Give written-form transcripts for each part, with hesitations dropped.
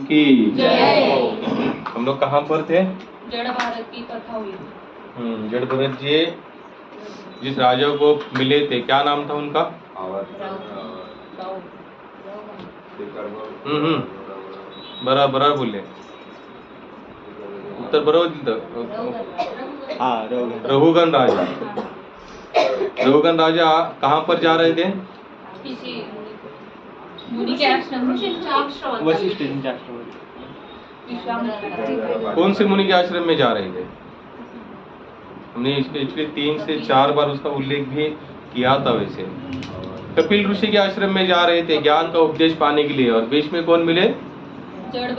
की हम लोग कहाँ पर थे? जड़ भारत की कथा हुई। जड़ भरत जी जिस राजा को मिले थे, क्या नाम था उनका? बराबर बोले, उत्तर बरोबर दिलं. रघुगण राजा. रघुगण राजा कहाँ पर जा रहे थे? किसी मुनि के आश्रम में, वशिष्ठ जी के आश्रम में। कौन से मुनि के आश्रम में जा रहे थे? हमने पिछले 3 से 4 बार उसका उल्लेख भी किया था. वैसे कपिल ऋषि के आश्रम में जा रहे थे ज्ञान का उपदेश पाने के लिए, और बीच में कौन मिले? जड़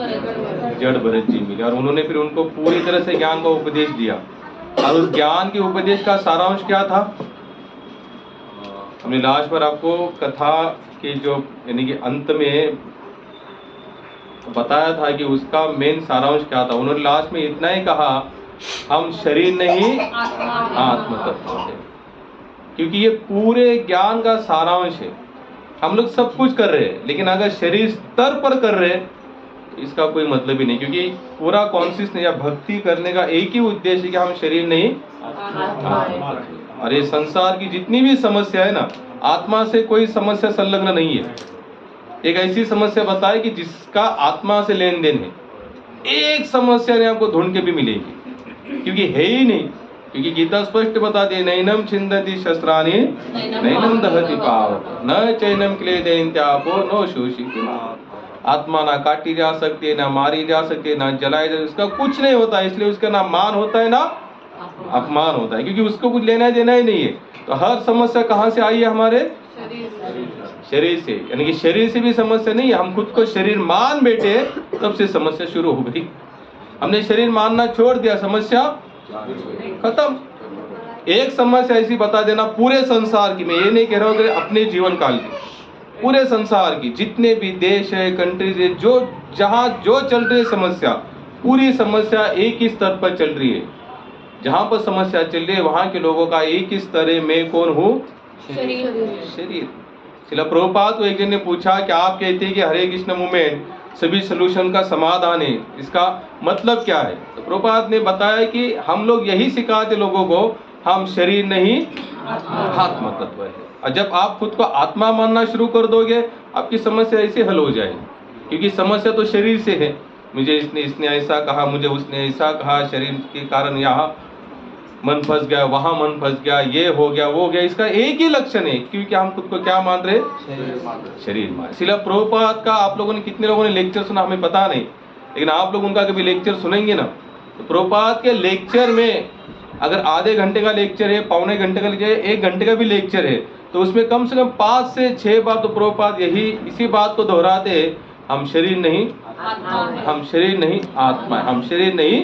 भरत जी मिले, और उन्होंने फिर उनको पूरी तरह से ज्ञान का उपदेश दिया. और उस ज्ञान के उपदेश का सारांश क्या था? हमने लास्ट पर आपको कथा के जो यानी कि अंत में बताया था कि उसका मेन सारांश क्या था. उन्होंने लास्ट में इतना ही कहा, हम शरीर नहीं आत्म तत्व है. क्योंकि ये पूरे ज्ञान का सारांश है. हम लोग सब कुछ कर रहे हैं, लेकिन अगर शरीर स्तर पर कर रहे हैं तो इसका कोई मतलब ही नहीं. क्योंकि पूरा कॉन्शियसनेस या भक्ति करने का एक ही उद्देश्य है कि हम शरीर नहीं आत्मा. और ये संसार की जितनी भी समस्या है ना, आत्मा से कोई समस्या संलग्न नहीं है. एक ऐसी समस्या बताए कि जिसका आत्मा से लेन देन है, एक समस्या ने आपको ढूंढ के भी मिलेगी, क्योंकि है ही नहीं. क्योंकि गीता स्पष्ट बताती है, नैनम छिंदति शस्त्राणि नैनम दहति पावक न चैनम क्लेदयन्त्यापो नो शोषिति माप. आत्मा ना काटी जा सकती है, ना मारी जा सकती है, ना जलाई जा, उसका कुछ नहीं होता है. इसलिए उसका ना मान होता है ना अपमान होता है, क्योंकि उसको कुछ लेना देना ही नहीं है. तो हर समस्या कहाँ से आई है? हमारे शरीर से. यानी कि शरीर से भी समस्या नहीं है, हम खुद को शरीर मान बैठे तब से समस्या शुरू हो गई. हमने शरीर मानना छोड़ दिया, समस्या खत्म. एक समस्या ऐसी बता देना पूरे संसार की, मैं ये नहीं कह रहा हूँ कि अपने जीवन काल की, पूरे संसार की जितने भी देश है, कंट्रीज है, जो जहाँ जो चल रही है समस्या, पूरी समस्या एक ही स्तर पर चल रही है. जहाँ पर समस्या चल रही है वहाँ के लोगों का एक ही स्तर है, मैं कौन हूँ? शरीर. श्रील प्रभुपाद को एक जन ने पूछा कि आप कहते हैं कि हरे कृष्ण मूवमेंट सभी सलूशन का समाधान है, इसका मतलब क्या है? तो प्रभुपाद ने बताया कि हम लोग यही सिखाते लोगों को, हम शरीर नहीं आत्मा तत्व है. और जब आप खुद को आत्मा मानना शुरू कर दोगे, आपकी समस्या ऐसे हल हो जाएगी. क्योंकि समस्या तो शरीर से है. मुझे इसने ऐसा कहा, मुझे उसने ऐसा कहा, शरीर के कारण यहाँ मन फंस गया, वहां मन फंस गया, ये हो गया, वो हो गया. इसका एक ही लक्षण है, क्योंकि हम खुद को क्या मान रहे? शरीर मान. इसलिए प्रभुपाद का आप लोगों ने, कितने लोगों ने लेक्चर सुना हमें पता नहीं, लेकिन आप लोग उनका कभी लेक्चर सुनेंगे ना, तो प्रभुपाद के लेक्चर में अगर आधे घंटे का लेक्चर है, पौने घंटे का लेक्चर है, 1 घंटे का भी लेक्चर है, तो उसमें कम से कम 5 से 6 बार तो प्रभुपाद इसी बात को दोहराते हैं, हम शरीर नहीं हम शरीर नहीं आत्मा है, हम शरीर नहीं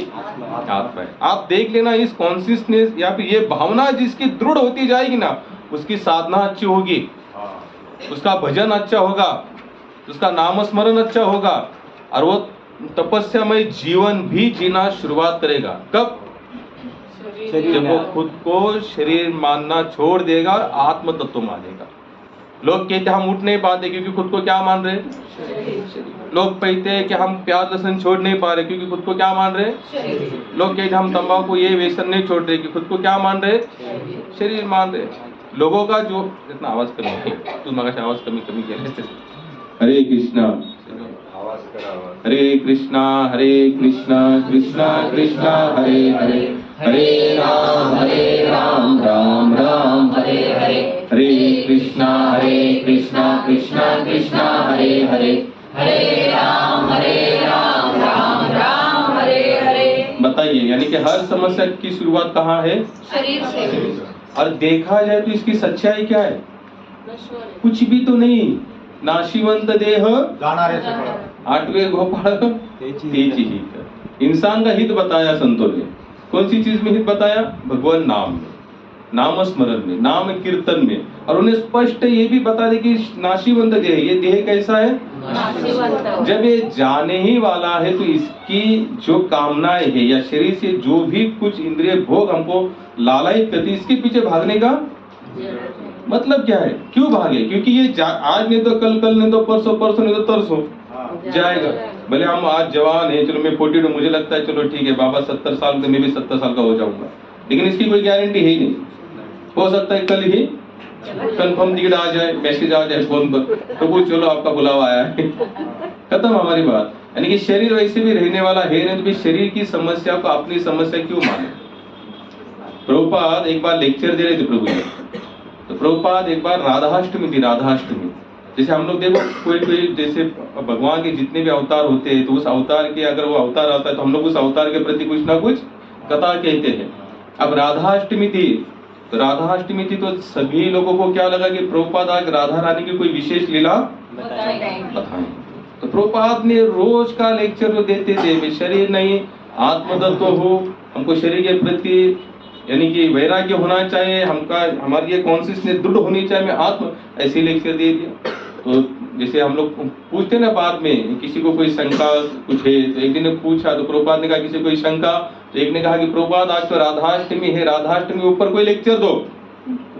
आत्मा है. आप देख लेना, इस कॉन्शियसनेस या फिर ये भावना जिसकी दृढ़ होती जाएगी ना, उसकी साधना अच्छी होगी, उसका भजन अच्छा होगा, उसका नाम स्मरण अच्छा होगा, और वो तपस्यामय जीवन भी जीना शुरुआत करेगा. कब? जब वो खुद को शरीर मानना छोड़ देगा और आत्म तत्व मानेगा. लोग कहते हम उठ नहीं पाते क्योंकि खुद को क्या मान रहे? लोग कहते हैं कि हम प्याज लहसुन छोड़ नहीं पा रहे क्योंकि खुद को क्या मान रहे? लोग कहते हम तंबाकू ये व्यसन नहीं छोड़ रहे कि खुद को क्या मान रहे? शरीर मान रहे. लोगों का जो इतना आवाज कमी, तू मगर आवाज कमी किया. हरे कृष्णा हरे कृष्णा कृष्णा कृष्णा हरे हरे, हरे राम राम राम हरे हरे, हरे कृष्णा कृष्णा कृष्णा हरे हरे, हरे राम राम राम हरे हरे. बताइए, यानी कि हर समस्या की शुरुआत कहाँ है? शरीर से. और देखा जाए तो इसकी सच्चाई क्या है? कुछ भी तो नहीं. नाशिवंत देह 8वें गोपाल तेजी हित. इंसान का हित बताया संतों ने. कौन सी चीज में हित बताया? भगवान नाम में, नाम स्मरण में, नाम कीर्तन में. और उन्हें स्पष्ट ये भी बता दे कि नाशिवंत देह, ये देह कैसा है? जब ये जाने ही वाला है तो इसकी जो कामनाएं है या शरीर से जो भी कुछ इंद्रिय भोग हमको लालयित करती, इसके पीछे भागने का मतलब क्या है? क्यों भागे? क्योंकि ये आज नहीं तो कल, कल नहीं तो परसों, परसों नहीं तो तरसों. जाएगा। भले हम आज जवान है, चलो मैं 42, मुझे लगता है चलो ठीक है बाबा 70 साल का, मैं भी 70 साल का हो जाऊंगा, लेकिन इसकी कोई गारंटी है ही नहीं। हो सकता है कल ही कंफर्म टिकट आ जाए, मैसेज आ जाए फोन पर, तो कुछ चलो आपका बुलावा आया है, खत्म हमारी बात। यानी कि शरीर वैसे भी रहने वाला है नहीं, तो भी शरीर की समस्या को अपनी समस्या क्यों माने। प्रभुपाद एक बार लेक्चर दे रहे थे प्रभु जी, तो प्रभुपाद एक बार राधाष्टमी थी, राधाष्टमी, जैसे हम लोग देखो कोई जैसे भगवान के जितने भी अवतार होते हैं, तो उस अवतार के अगर वो अवतार आता है तो हम लोग उस अवतार के प्रति कुछ ना कुछ कथा कहते हैं। अब राधाष्टमी थी, तो राधाष्टमी थी तो सभी लोगों को क्या लगा कि प्रभुपाद आज राधा रानी की कोई विशेष लीला बताएं। तो प्रभुपाद ने रोज का लेक्चर जो देते थे, शरीर नहीं आत्मतत्व हो, हमको शरीर के प्रति यानी कि वैराग्य होना चाहिए, हमारी ये कॉन्शियसनेस दृढ़ होनी चाहिए, मैं आत्म, ऐसे लेक्चर दे दिया। तो जैसे हम लोग पूछते ना बाद में किसी को कोई शंका कुछ है, तो एक दिन ने पूछा तो प्रभुपाद ने कहा किसी को कोई शंका, तो एक ने कहा कि प्रभुपाद आज तो राधाष्टमी है, राधाष्टमी के ऊपर कोई लेक्चर दो।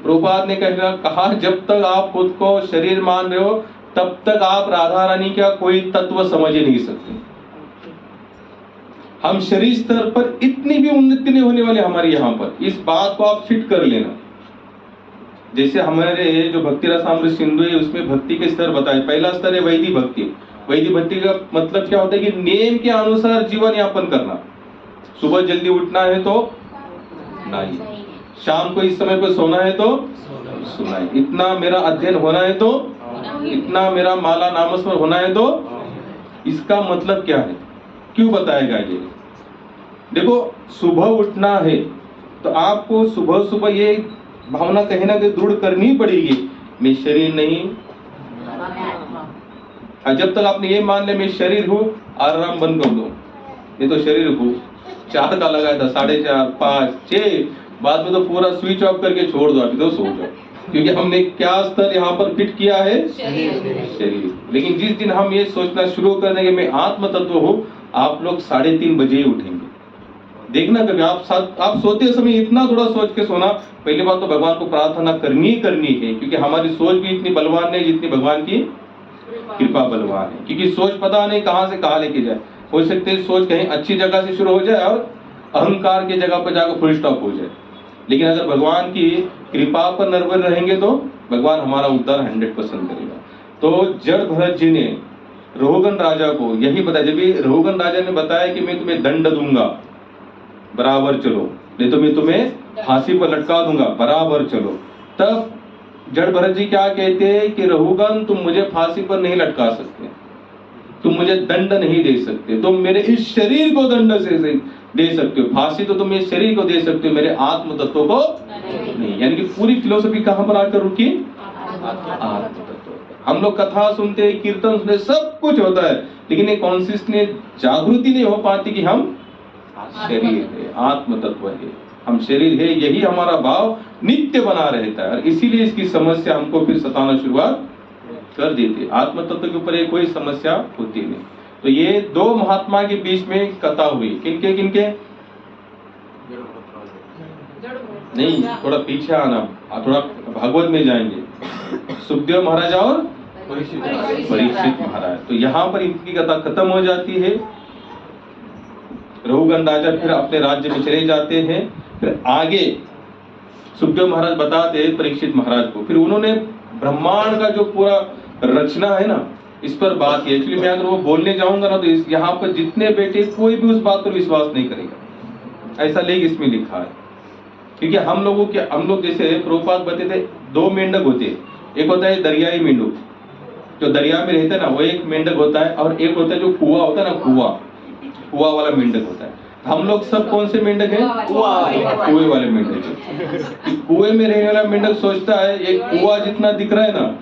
प्रभुपाद ने कहा जब तक आप खुद को शरीर मान रहे हो तब तक आप राधा रानी का कोई तत्व समझ ही नहीं सकते। हम शरीर स्तर पर इतनी भी उन्नति नहीं होने वाली हमारी यहाँ पर, इस बात को आप फिट कर लेना। जैसे हमारे जो भक्ति रसामृत सिंधु है उसमें भक्ति के स्तर बताए, पहला स्तर है वैदिक भक्ति। वैदिक भक्ति का मतलब क्या होता है कि नियम के अनुसार जीवन यापन करना, सुबह जल्दी उठना है तो नहीं, शाम को इस समय पर सोना है तो सोना है, इतना मेरा अध्ययन होना है तो, इतना मेरा माला नामस्मरण होना है तो। इसका मतलब क्या है, क्यों बताएगा ये? देखो सुबह उठना है तो आपको सुबह सुबह ये भावना कहीं ना कहीं दृढ़ करनी पड़ेगी, मैं शरीर नहीं। जब तक आपने ये मान लिया मैं शरीर हूँ, आराम बंद कर दो, ये तो शरीर हूँ, 4 का लगाया था, 4:30, 5, 6, बाद में तो पूरा स्विच ऑफ करके छोड़ दो, अभी तो सो जाओ, क्योंकि हमने क्या स्तर यहाँ पर फिट किया है, शरीर। लेकिन जिस दिन हम ये सोचना शुरू कर देंगे मैं आत्म तत्व हूँ, आप लोग 3:30 बजे ही उठेंगे। देखना कभी आप सोते समय इतना थोड़ा सोच के सोना। पहली बात तो भगवान को प्रार्थना करनी ही करनी है, क्योंकि हमारी सोच भी इतनी बलवान नहीं जितनी भगवान की कृपा बलवान है। क्योंकि सोच पता नहीं कहाँ से कहाँ लेके जाए, हो सकते है सोच कहीं अच्छी जगह से शुरू हो जाए और अहंकार की जगह पर जाकर फुल स्टॉप हो जाए। लेकिन अगर भगवान की कृपा पर निर्भर रहेंगे तो भगवान हमारा उद्धार 100% करेगा। तो जड़ भरत जी ने रघुगण राजा को यही बताया, जब भी रघुगण राजा ने बताया कि मैं तुम्हें दंड दूंगा, बराबर चलो, नहीं तो मैं तुम्हें फांसी पर लटका दूंगा, बराबर चलो, तब जड़ भरत जी क्या कहते हैं कि रघुगण तुम मुझे फांसी पर नहीं लटका सकते, तुम मुझे दंड नहीं दे सकते, तुम मेरे इस शरीर को दंड से दे सकते हो, फांसी तो तुम इस शरीर को दे सकते हो, मेरे आत्म तत्व को नहीं। यानी कि पूरी फिलोसफी कहां पर आकर रुकी, आत्म तत्व। हम लोग कथा सुनते हैं, कीर्तन सुनते, सब कुछ होता है, लेकिन ये कॉन्शियसनेस जागृति नहीं हो पाती कि हम शरीर है, आत्म तत्व है, हम शरीर है, यही हमारा भाव नित्य बना रहता है। और इसीलिए इसकी समस्या हमको फिर सताना शुरुआत कर देती है। आत्म तत्व के ऊपर कोई समस्या होती नहीं। तो ये 2 महात्मा के बीच में कथा हुई, किनके किनके, नहीं थोड़ा पीछे आना, थोड़ा भागवत में जाएंगे, सुखदेव महाराज और परीक्षित महाराज। तो यहाँ पर इनकी कथा खत्म हो जाती है। रघुगण राजा फिर अपने राज्य में चले जाते हैं। फिर आगे सुखदेव महाराज बताते हैं परीक्षित महाराज को, फिर उन्होंने ब्रह्मांड का जो पूरा रचना है ना, इस पर बात की। एक्चुअली मैं अगर वो बोलने जाऊंगा ना तो यहाँ पर जितने बैठे कोई भी उस बात पर विश्वास नहीं करेगा, ऐसा लेख इसमें लिखा है। क्योंकि हम लोग जैसे प्रभुपाद बताते थे 2 मेंढक होते हैं, एक होता है दरियाई मेंढक जो दरिया में रहता है ना, वो एक मेंढक होता है, और एक होता है जो कुआ होता है ना, कुआ वाला मेंढक होता है। हम लोग सब कौन से मेंढक हैं, कुएं वाले मेंढक। कुएं में रहने वाला मेंढक सोचता है एक कुआ जितना दिख रहा है ना,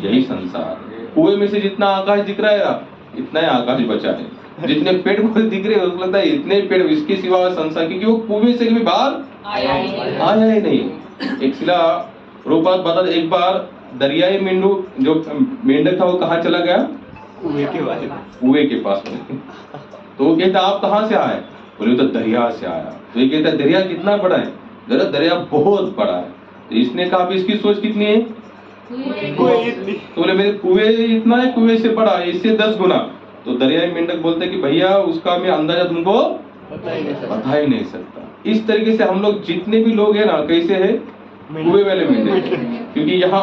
यही संसार, कुएं में से जितना आकाश दिख रहा है ना, इतना ही आकाश बचा है, जितने पेड़ पौधे दिख रहे हैं उसको लगता है इतने पेड़, इसके सिवा संसार, क्योंकि वो कुएं से कभी बाहर आया ही नहीं। एक शिला रूपात बता, एक बार दरियाई मेंढक जो मेंढक था वो कहाँ चला गया, कुएं के पास में। तो वो कहता आप कहाँ से आए, बोले तो दरिया से आया। तो ये कहता दरिया कितना बड़ा है, दरिया बहुत बड़ा है। तो इसने कहा इसकी सोच कितनी है, तो बोले मेरे कुएं इतना है, कुएं से बड़ा है, इससे 10 गुना। तो दरियाई मेंढक बोलते कि भैया उसका मैं अंदाजा तुमको बता ही नहीं सकता। इस तरीके से हम लोग जितने भी लोग हैं ना, कैसे है, कुएं वाले मेंढक। क्योंकि यहाँ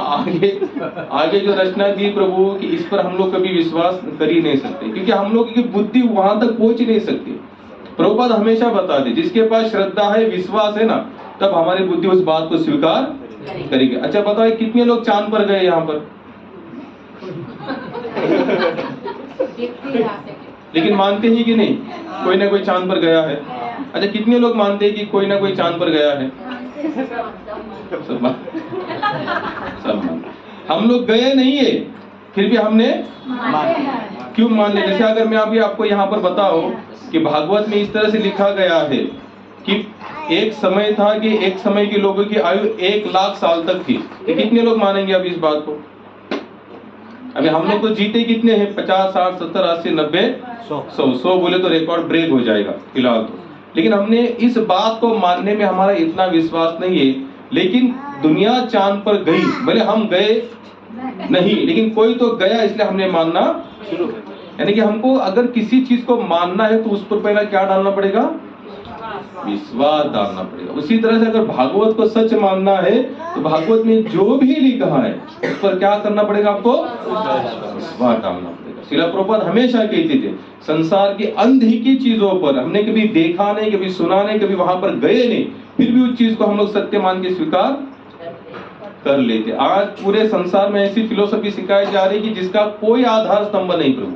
आगे जो रचना दी प्रभु कि इस पर हम लोग कभी विश्वास कर ही नहीं सकते, क्योंकि हम लोग की बुद्धि वहां तक पहुंच ही नहीं सकती। प्रभुपाद हमेशा बताते जिसके पास श्रद्धा है, विश्वास है ना, तब हमारी बुद्धि उस बात को स्वीकार करेगी। अच्छा बताओ कितने लोग चांद पर गए यहाँ पर, लेकिन मानते ही कि नहीं कोई ना कोई चांद पर गया है। अच्छा कितने लोग मानते हैं कि कोई ना कोई चांद पर गया है? सब मानते। हम लोग गए नहीं है, फिर भी हमने क्यों मान लिया? जैसे अगर मैं अभी आपको यहाँ पर बताऊं कि भागवत में इस तरह से लिखा गया है कि एक समय था कि एक समय के लोगों की आयु 1,00,000 साल तक थी, तो कितने लोग मानेंगे अभी इस बात को? अभी हम लोग तो जीते कितने हैं? 50, 60, 70, 80, 90, 100 बोले तो रिकॉर्ड ब्रेक हो जाएगा फिलहाल तो। लेकिन हमने इस बात को मानने में हमारा इतना विश्वास नहीं है। लेकिन दुनिया चांद पर गई, भले हम गए नहीं, लेकिन कोई तो गया, इसलिए हमने मानना शुरू। यानी कि हमको अगर किसी चीज को मानना है तो उस पर पहला क्या डालना पड़ेगा? विश्वास डालना पड़ेगा। उसी तरह से अगर भागवत को सच मानना है तो भागवत में जो भी लिखा है उस पर क्या करना पड़ेगा? आपको विश्वास डालना पड़ेगा। श्रील प्रभुपाद हमेशा कहते थे संसार की अनदेखी चीजों पर हमने कभी देखा नहीं, कभी सुना नहीं, कभी वहां पर गए नहीं, फिर भी उस चीज को हम लोग सत्य मान के स्वीकार कर लेते। आज पूरे संसार में ऐसी फिलोसफी सिखाई जा रही है कि जिसका कोई आधार स्तंभ नहीं प्रभु,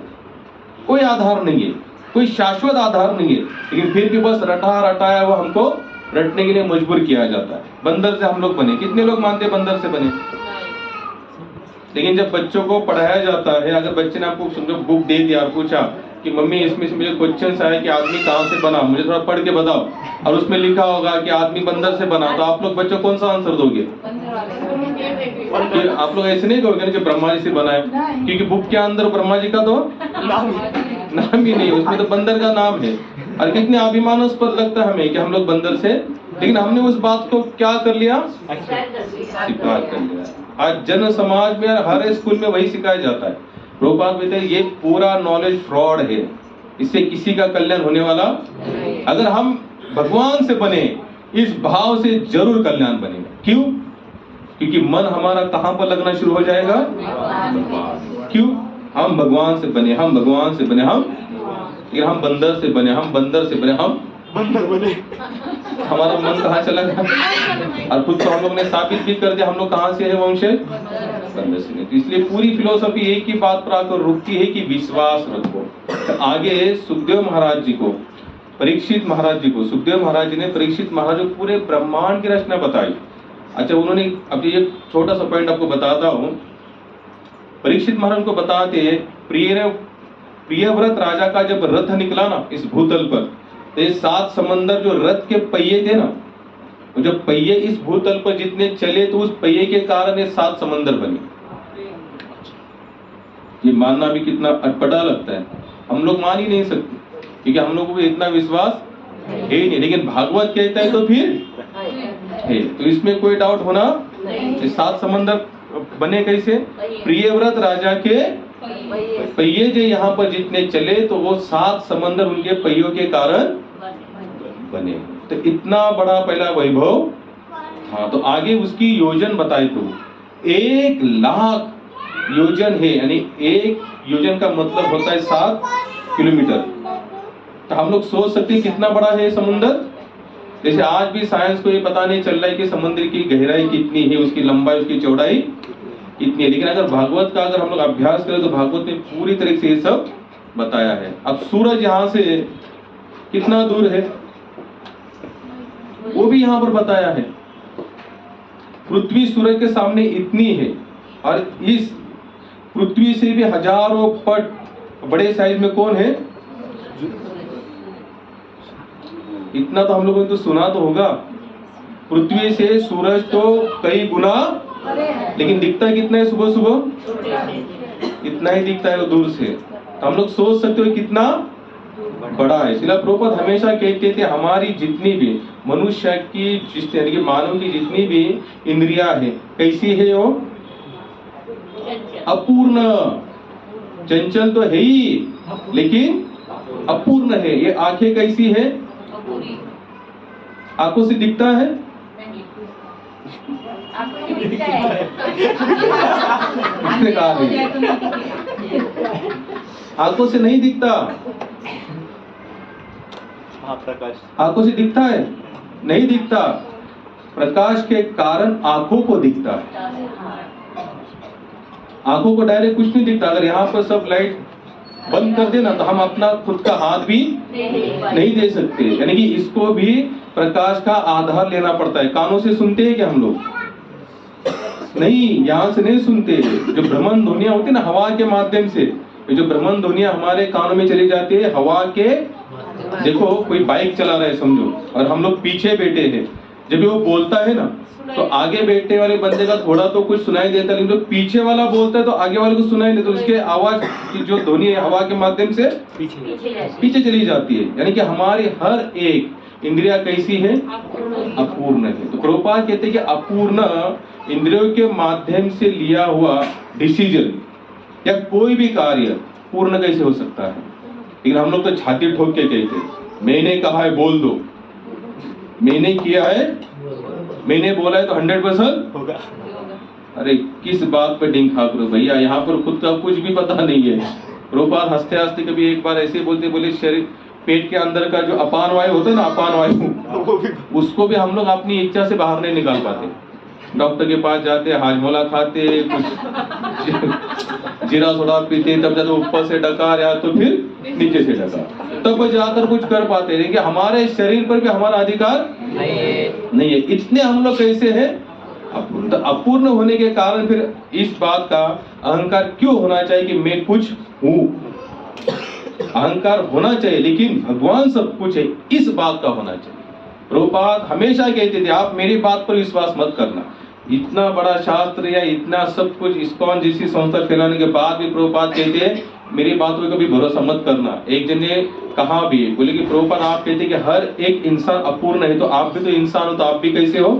कोई आधार नहीं है, कोई शाश्वत आधार नहीं है, लेकिन फिर भी बस रटाया वो हमको रटने के लिए मजबूर किया जाता है। बंदर से हम लोग बने, कितने लोग मानते हैं बंदर से बने? लेकिन जब बच्चों को पढ़ाया जाता है, अगर बच्चे ने आपको समझो बुक दे दिया और पूछा कि मम्मी इसमें से मुझे क्वेश्चन आया कि आदमी कहाँ से बना, मुझे थोड़ा पढ़ के बताओ, और उसमें लिखा होगा कि आदमी बंदर से बना, तो आप लोग बच्चों कौन सा आंसर दोगे? आप लोग ऐसे नहीं कहोगे कि ब्रह्मा जी से बना है, क्योंकि बुक के अंदर ब्रह्मा जी का तो नाम ही नहीं, उसमें तो बंदर का नाम है। और कितने अभिमानास्पद लगता है हमें कि हम लोग बंदर से, लेकिन हमने उस बात को क्या कर लिया? स्वीकार कर लिया। आज जन समाज में हर स्कूल में वही सिखाया जाता है। प्रभुपाद कहते हैं ये पूरा नॉलेज फ्रॉड है, इससे किसी का कल्याण होने वाला। अगर हम भगवान से बने इस भाव से जरूर कल्याण बनेगा। क्यों? क्योंकि मन हमारा कहां पर लगना शुरू हो जाएगा? क्यों? हम भगवान से बने, हम भगवान से बने, लेकिन हम बंदर से बने, हम बंदर से बने, हम बंदर बने। हमारा मन कहाँ चला गया? और खुद तो हम लोग ने साबित भी कर दिया हम लोग कहाँ से है, वंशज बंदर से। तो इसलिए पूरी फिलोसफी एक ही बात पर आकर रुकती है कि विश्वास रखो। तो आगे सुखदेव महाराज जी को, परीक्षित महाराज जी को, सुखदेव महाराज जी ने परीक्षित महाराज को पूरे ब्रह्मांड की रचना बताई। अच्छा उन्होंने, अब ये छोटा सा पॉइंट आपको बताता हूँ। परीक्षित महाराज को बताते हैं प्रियव्रत राजा का जब रथ निकला ना इस भूतल पर, तो ये 7 समंदर जो रथ के पहिए थे ना, तो जब पहिए इस भूतल पर जितने चले तो उस पहिए के कारण ये 7 समंदर बने। ये मानना भी कितना अटपटा लगता है, हम लोग मान ही नहीं सकते, क्योंकि हम लोगों को इतना विश्वास है ही नहीं। लेकिन भागवत कहता है तो फिर है, तो इसमें कोई डाउट होना। ये 7 समंदर बने कैसे? प्रियव्रत राजा के पहिए जो यहाँ पर जितने चले तो वो 7 समंदर उनके पहियों के कारण बने। तो इतना बड़ा पहला वैभव। हाँ, तो आगे उसकी योजन बताए तो 1,00,000 योजन है, यानी एक योजन का मतलब होता है 7 किलोमीटर। तो हम लोग सोच सकते हैं कितना बड़ा है समुद्र। जैसे आज भी साइंस को ये पता नहीं चल रहा है कि समुद्र की गहराई कितनी है, उसकी लंबाई, उसकी चौड़ाई कितनी है। लेकिन अगर भागवत का अगर हम लोग अभ्यास करें तो भागवत में पूरी तरह से ये सब बताया है। अब सूरज यहाँ से कितना दूर है वो भी यहाँ पर बताया है। पृथ्वी सूरज के सामने इतनी है, और इस पृथ्वी से भी हजारों पट बड़े साइज में कौन है? इतना तो हम लोगों ने तो सुना तो होगा। पृथ्वी से सूरज तो कई गुना, लेकिन दिखता कितना है? सुबह सुबह इतना ही दिखता है वो दूर से। तो हम लोग सोच सकते हो कितना बड़ा है। श्रील प्रभुपाद हमेशा कहते थे हमारी जितनी भी मनुष्य की, यानी कि मानव की जितनी भी इंद्रियां है कैसी है? वो अपूर्ण। चंचल तो है ही लेकिन अपूर्ण है। ये आंखें कैसी है? अपूरी। आंखों से दिखता है? आपको दिखता है? किसने कहा हो नहीं? जाए तो नहीं दिखे। आंखों से नहीं दिखता। प्रकाश आंखों से दिखता है? नहीं दिखता। प्रकाश के कारण आंखों को दिखता है। आंखों को डायरेक्ट कुछ नहीं दिखता। अगर यहाँ पर सब लाइट बंद कर देना तो हम अपना खुद का हाथ भी नहीं दे सकते। यानी कि इसको भी प्रकाश का आधार लेना पड़ता है। कानों से सुनते हैं क्या हम लोग? नहीं, यहाँ से नहीं सुनते। जो भ्रमण ध्वनियां होती है ना हवा के माध्यम से, जो भ्रमण ध्वनियां हमारे कानों में चली जाती है हवा के। देखो कोई बाइक चला रहा है समझो, और हम लोग पीछे बैठे हैं, जब वो बोलता है ना तो आगे बैठने वाले बंदे का थोड़ा तो कुछ सुनाई देता है, लेकिन जो पीछे वाला बोलता है तो आगे वाले को सुनाई नहीं। तो उसके आवाज की जो ध्वनि है हवा के माध्यम से पीछे चली जाती है। यानी कि हमारी हर एक इंद्रिया कैसी है? अपूर्ण है। तो प्रभुपाद कहते हैं कि अपूर्ण इंद्रियों के माध्यम से लिया हुआ डिसीजन या कोई भी कार्य पूर्ण कैसे हो सकता है? लेकिन हम लोग तो छाती ठोक के कहते, मैंने कहा है बोल दो, मैंने किया है, मैंने बोला है तो 100% होगा। अरे किस बात पे डिंग खा करो भैया, यहाँ पर खुद का कुछ भी पता नहीं है। प्रभुपाद हंसते हंसते कभी एक बार ऐसे बोलते, बोले शरीर पेट के अंदर का जो अपान वायु होता है ना, अपान वायु, उसको भी हम लोग अपनी इच्छा से बाहर नहीं निकाल पाते। डॉक्टर के पास जाते, हाजमोला खाते, कुछ जीरा सोडा पीते, तब जाकर ऊपर से डकार या तो फिर नीचे से डकार, तब जाकर कुछ कर पाते। लेकिन हमारे शरीर पर भी हमारा अधिकार नहीं है। इतने हम लोग कैसे हैं? अपूर्ण। अपूर्ण होने के कारण फिर इस बात का अहंकार क्यों होना चाहिए कि मैं कुछ हूं? अहंकार होना चाहिए लेकिन भगवान सब कुछ है, इस बात का होना चाहिए। प्रभुपाद हमेशा कहते थे आप मेरी बात पर विश्वास मत करना। इतना बड़ा शास्त्र या इतना सब कुछ इस्कॉन जैसी संस्था फैलाने के बाद भी प्रभुपाद कहते हैं मेरी बातों पर कभी भरोसा मत करना। एक जन ने कहा भी, बोले कि प्रभुपाद आप कहते कि हर एक इंसान अपूर्ण है, तो आप भी तो इंसान हो, तो आप भी कैसे हो?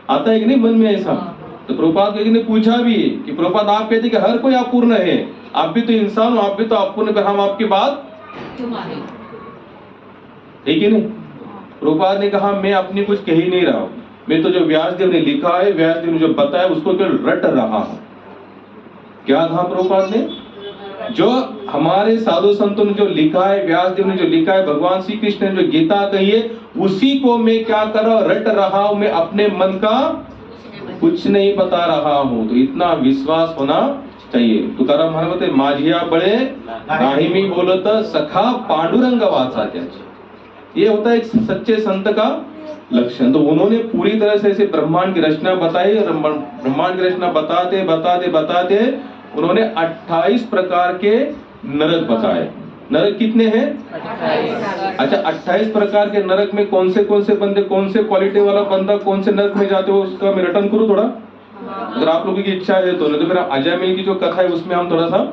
आता है कि नहीं मन में ऐसा? तो प्रभुपाद ने पूछा भी कि प्रभुपाद आप कहते कि हर कोई अपूर्ण है, आप भी तो इंसान हो, आप भी तो अपूर्ण, पर हम आपकी बात ठीक है नहीं? प्रभुपाद ने कहा मैं अपनी कुछ कह ही नहीं रहा हूं, मैं तो जो व्यासदेव ने लिखा है, व्यासदेव ने जो बताया उसको केवल रट रहा हूं। क्या कहा प्रभुपाद ने? जो हमारे साधु संतों ने जो लिखा है, व्यासदेव ने जो लिखा है, भगवान श्री कृष्ण ने जो गीता कही है, उसी को मैं क्या कर रहा हूं? रट रहा हूं। मैं अपने मन का कुछ नहीं बता रहा हूं। तो इतना विश्वास होना चाहिए। तुकाराम महाराज बोलते माझिया बड़े नाही मी बोलत सखा पांडुरंग वाचा। ये होता है एक सच्चे संत का लक्षण। तो उन्होंने पूरी तरह से ऐसे ब्रह्मांड की रचना बताई, और ब्रह्मांड की रचना बताते बताते बताते उन्होंने 28 प्रकार के नरक बताए। नरक कितने हैं? 28। अच्छा, 28 प्रकार के नरक में कौन से बंदे, कौन से क्वालिटी वाला बंदा कौन से नरक में जाते हो, उसका मैं रटन करूं थोड़ा, अगर आप लोगों की इच्छा है तो। नहीं तो फिर अजय मिल की जो कथा है उसमें हम थोड़ा सा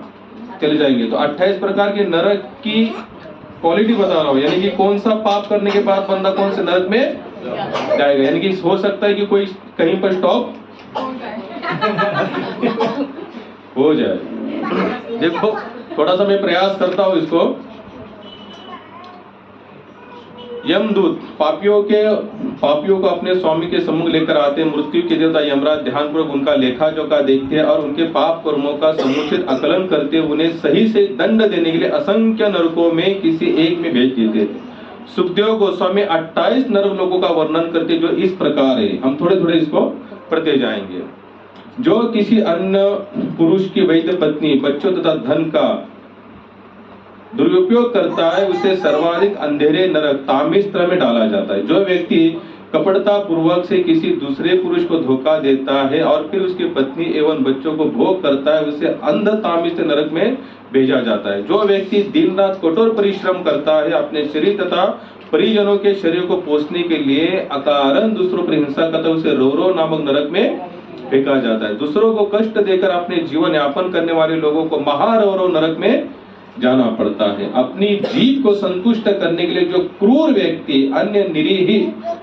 चले जाएंगे। तो 28 प्रकार के नरक की क्वालिटी बता रहा हूं, यानी कि कौन सा पाप करने के बाद बंदा कौन से नरक में जाएगा। यानी कि हो सकता है कि कोई कहीं पर स्टॉप हो जाए। देखो थोड़ा सा मैं प्रयास करता हूं इसको। यमदूत पापियों को अपने स्वामी के सम्मुख लेकर आते हैं। मृत्यु के देवता यमराज ध्यानपूर्वक उनका लेखा जोखा देखते हैं और उनके पाप कर्मों का समुचित आकलन करते हुए उन्हें सही से दंड देने के लिए असंख्य नरकों में किसी एक में भेज देते थे। सुखदेव गोस्वामी 28 नरक लोगों का वर्णन करते जो इस प्रकार है। हम थोड़े थोड़े इसको पढ़ते जाएंगे। जो किसी अन्य पुरुष की वैध पत्नी, बच्चों तथा धन का दुरुपयोग करता है उसे सर्वाधिक अंधेरे नरक तामिस्त्र में डाला जाता है। जो व्यक्ति कपटता पूर्वक से किसी दूसरे पुरुष को धोखा देता है और फिर उसकी पत्नी एवं बच्चों को भोग करता है उसे अंध तामिस्त्र नरक में भेजा जाता है। जो व्यक्ति दिन रात कठोर परिश्रम करता है अपने शरीर तथा परिजनों के शरीर को पोषने के लिए अकारण दूसरों पर हिंसा करता है उसे रौरव नामक नरक में फेंका जाता है। दूसरों को कष्ट देकर अपने जीवन यापन करने वाले लोगों को महारौरव नरक में जाना पड़ता है। अपनी जीव को संतुष्ट करने के लिए जो क्रूर व्यक्ति अन्य निरीह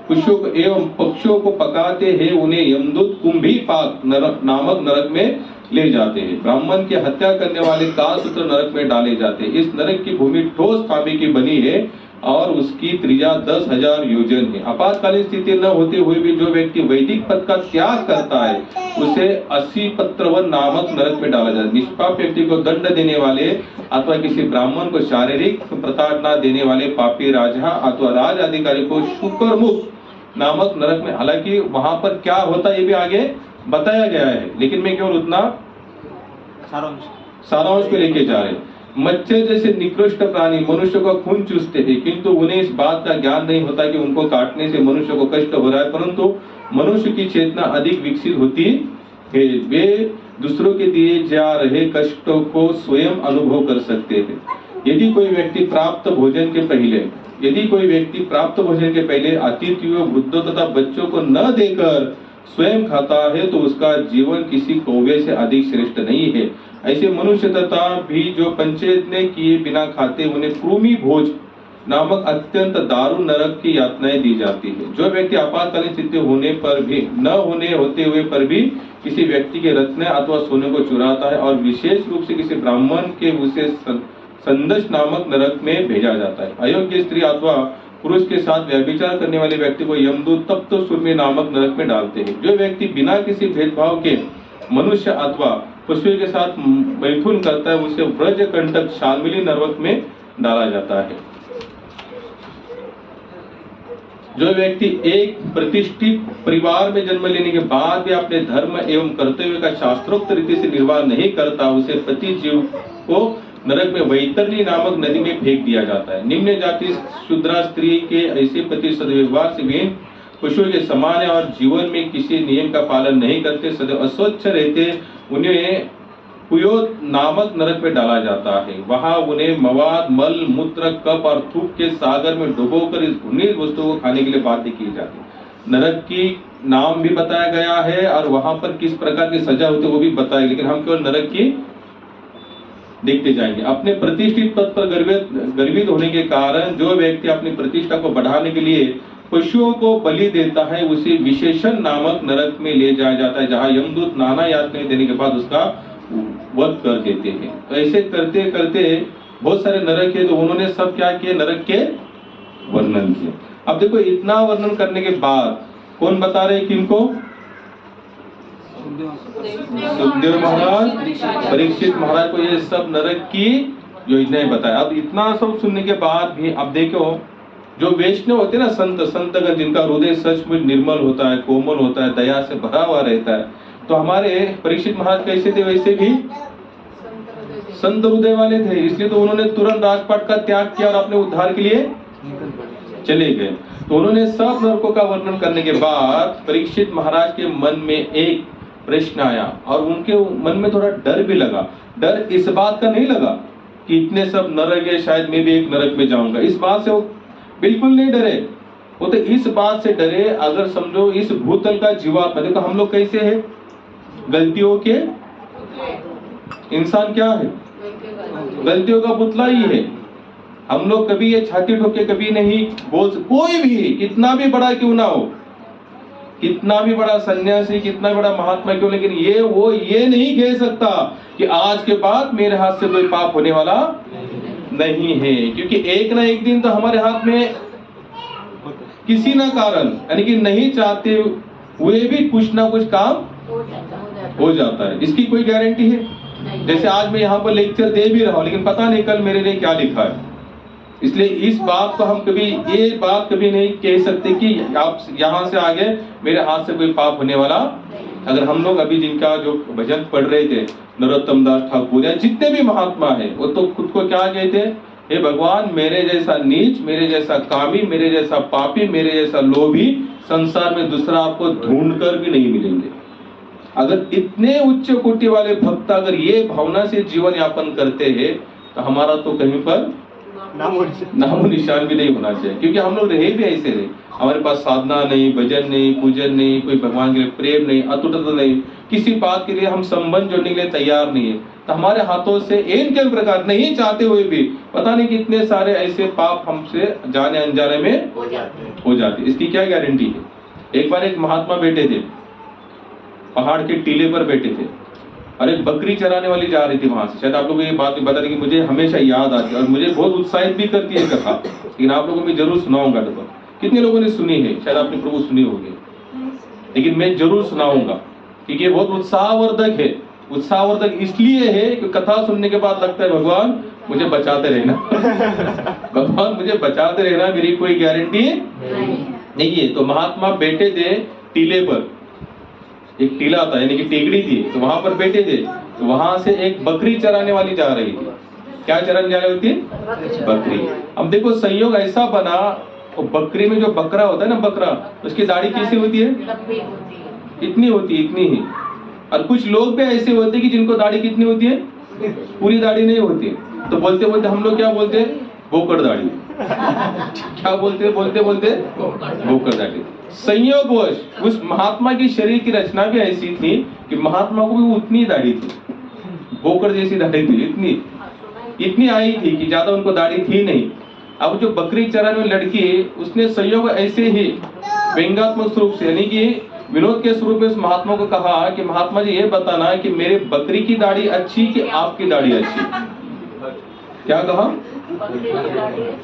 पशुओं को एवं पक्षियों को पकाते हैं उन्हें यमदूत कुंभी पाक नामक नरक में ले जाते हैं। ब्राह्मण की हत्या करने वाले कालसूत्र नरक में डाले जाते हैं। इस नरक की भूमि ठोस तांबे की बनी है और उसकी त्रिज्या 10,000 योजन है। आपातकालीन स्थिति न होते हुए भी जो व्यक्ति वैदिक पद का त्याग करता है उसे 80 पत्रवन नामक नरक में डाला जाता है। निष्पाप व्यक्ति को दंड देने वाले अथवा किसी ब्राह्मण को शारीरिक प्रताड़ना देने वाले पापी राजा अथवा राज अधिकारी को शुक्रमुख नामक नरक में, हालांकि वहां पर क्या होता है ये भी आगे बताया गया है, लेकिन मैं केवल उतना सारांश को लेके जा रहे हैं। मच्छर जैसे निकृष्ट प्राणी मनुष्य का खून चूसते हैं, किंतु उन्हें इस बात का ज्ञान नहीं होता कि उनको काटने से मनुष्य को कष्ट हो रहा है, परंतु मनुष्य की चेतना अधिक विकसित होती है। वे दूसरों के दिए जा रहे कष्टों को स्वयं अनुभव कर सकते हैं। यदि कोई व्यक्ति प्राप्त भोजन के पहले अतिथियों, वृद्धों तथा बच्चों को न देकर स्वयं खाता है तो उसका जीवन किसी कौवे से अधिक श्रेष्ठ नहीं है। ऐसे मनुष्य तथा भी जो पंचायत ने किए बिना खाते उन्हें कृमि भोज नामक अत्यंत दारुण नरक की यातनाएं दी जाती है। जो व्यक्ति आपातकालीन स्थिति होने पर भी होते हुए पर भी किसी व्यक्ति के रत्न अथवा सोने को चुराता है और विशेष रूप से किसी ब्राह्मण के उसे संदश नामक नरक में भेजा जाता है। अयोग्य स्त्री अथवा पुरुष के साथ व्यभिचार करने वाले व्यक्ति को यमदूत तप्त सुरमे नामक नरक में डालते हैं। जो व्यक्ति बिना किसी भेदभाव के मनुष्य अथवा पशु के साथ मैथुन करता है उसे व्रज कंटक शाल्मली नरक में डाला जाता है। जो व्यक्ति एक प्रतिष्ठित परिवार में जन्म लेने के बाद भी अपने धर्म एवं कर्तव्य का शास्त्रोक्त रीति से निर्वाह नहीं करता उसे पति जीव को नरक में वैतरणी नामक नदी में फेंक दिया जाता है। निम्न जाति शूद्रा स्त्री के ऐसे पति सदव्यवहार से विहीन पशुओं के समान है और जीवन में किसी नियम का पालन नहीं करते, सदैव अस्वच्छ रहते, उन्हें कुयोत नामक नरक में डाला जाता है। वहां उन्हें मवाद, मल, मूत्र, कप और थूक के सागर में डुबोकर इस घृणित वस्तु को खाने के लिए बाध्य की जाती है। नरक की नाम भी बताया गया है और वहां पर किस प्रकार की सजा होती है वो भी बताया, लेकिन हम केवल नरक की देखते जाएंगे। अपने प्रतिष्ठित पद पर गर्वित होने के कारण जो व्यक्ति अपनी प्रतिष्ठा को बढ़ाने के लिए पशुओं को बलि देता है उसे विशेषण नामक नरक में ले जाया जाता है, जहां यमदूत नाना यातनाएं देने के बाद उसका वध कर देते हैं। तो ऐसे करते करते बहुत सारे नरक है, तो उन्होंने सब क्या किए, नरक के वर्णन किए। अब देखो इतना वर्णन करने के बाद कौन बता रहे किनको? सुखदेव महाराज परीक्षित महाराज को ये सब नरक की योजनाएं बताया। अब इतना सब सुनने के बाद भी अब देखो जो वैष्णव होते ना, संतगण जिनका हृदय सचमुच निर्मल होता है, कोमल होता है, दया से भरा हुआ रहता है, तो हमारे परीक्षित महाराज कैसे थे वैसे भी संत हृदय वाले थे, इसलिए तो उन्होंने तुरंत राजपाट का त्याग किया और अपने उद्धार के लिए चले गए। तो उन्होंने सब नरकों का वर्णन करने के बाद परीक्षित महाराज के मन में एक प्रश्न आया और उनके मन में थोड़ा डर भी लगा। डर इस बात का नहीं लगा कि इतने सब नरक है, शायद मैं भी एक नरक में जाऊंगा, इस बात से वो बिल्कुल नहीं डरे। वो तो इस बात से डरे, अगर समझो इस भूतल का जीवात्मा, देखो हम लोग कैसे हैं, गलतियों के इंसान क्या है, गलतियों का पुतला ही है। हम लोग कभी ये छाती ठोक के कभी नहीं बोल, कोई भी कितना भी बड़ा क्यों ना हो, कितना भी बड़ा सन्यासी, कितना बड़ा महात्मा क्यों, लेकिन ये नहीं कह सकता कि आज के बाद मेरे हाथ से कोई पाप होने वाला नहीं है, क्योंकि एक ना एक दिन तो हमारे हाथ में किसी ना कारण, यानी कि नहीं चाहते हुए भी कुछ ना कुछ काम हो जाता है। इसकी कोई गारंटी है? जैसे आज मैं यहाँ पर लेक्चर दे भी रहा हूँ, लेकिन पता नहीं कल मेरे लिए क्या लिखा है। इसलिए इस बात को हम कभी, ये बात कभी नहीं कह सकते कि आप यहाँ से आगे मेरे हाथ से कोई पाप होने वाला। अगर हम लोग अभी जिनका जो भजन पढ़ रहे थे, नरोत्तम दास ठाकुर या जितने भी महात्मा है, वो तो खुद को क्या कहते, हे भगवान मेरे जैसा नीच, मेरे जैसा कामी, मेरे जैसा पापी, मेरे जैसा लोभी संसार में दूसरा आपको ढूंढ कर भी नहीं मिलेंगे। अगर इतने उच्च कोटि वाले भक्त अगर ये भावना से जीवन यापन करते हैं तो हमारा तो कहीं पर नामो निशान भी नहीं होना चाहिए, क्योंकि हम लोग रहे भी ऐसे रहे। हमारे पास साधना नहीं, भजन नहीं, पूजन नहीं, कोई भगवान के लिए प्रेम नहीं, अतुटता नहीं, किसी बात के लिए हम संबंध जोड़ने के लिए तैयार नहीं है, तो हमारे हाथों से इन के प्रकार नहीं चाहते हुए भी पता नहीं कितने सारे ऐसे पाप हमसे जाने अनजाने में हो जाते। इसकी क्या गारंटी है? एक बार एक महात्मा बैठे थे, पहाड़ के टीले पर बैठे थे, और एक बकरी चराने वाली जा रही थी वहां से। शायद आप लोगों को ये बात भी बता रही कि मुझे हमेशा याद आती है और मुझे बहुत उत्साहित भी करती है कथा, लेकिन आप लोगों को मैं जरूर सुनाऊंगा। देखो कितने लोगों ने सुनी है, शायद आपने प्रभु सुनी होगी, लेकिन मैं जरूर सुनाऊंगा क्योंकि ये बहुत उत्साहवर्धक है। उत्साहवर्धक इसलिए है कि कथा सुनने के बाद लगता है भगवान मुझे बचाते रहना भगवान मुझे बचाते रहना, मेरी कोई गारंटी नहीं है। तो महात्मा बैठे थे टीले पर, एक टीला था यानी कि टेकड़ी थी, तो वहां पर बैठे थे। तो वहां से एक बकरी चराने वाली जा रही थी। क्या चराने जा रही थी? बकरी। अब देखो संयोग ऐसा बना, वो बकरी में जो बकरा होता है ना, बकरा, उसकी दाढ़ी कैसी होती है? लंबी होती है। इतनी होती है, इतनी ही। और कुछ लोग भी ऐसे होते हैं कि जिनको दाढ़ी कितनी होती है? पूरी दाढ़ी नहीं होती है। तो बोलते बोलते हम लोग क्या बोलते हैं? बोकड़ दाढ़ी क्या बोलते बोलते बोकड़ दाढ़ी। संयोगवश उस महात्मा की शरीर की रचना भी ऐसी थी कि महात्मा को भी उतनी दाढ़ी थी, बोकड़ जैसी दाढ़ी थी, इतनी आई थी कि ज्यादा उनको दाढ़ी थी नहीं। अब जो बकरी चराने वाली लड़की, उसने संयोग ऐसे ही व्यंग्यात्मक स्वरूप से यानी कि विनोद के स्वरूप में उस महात्मा को कहा कि महात्मा जी ये बताना कि मेरे बकरी की दाढ़ी अच्छी कि आपकी दाढ़ी अच्छी? क्या कहा?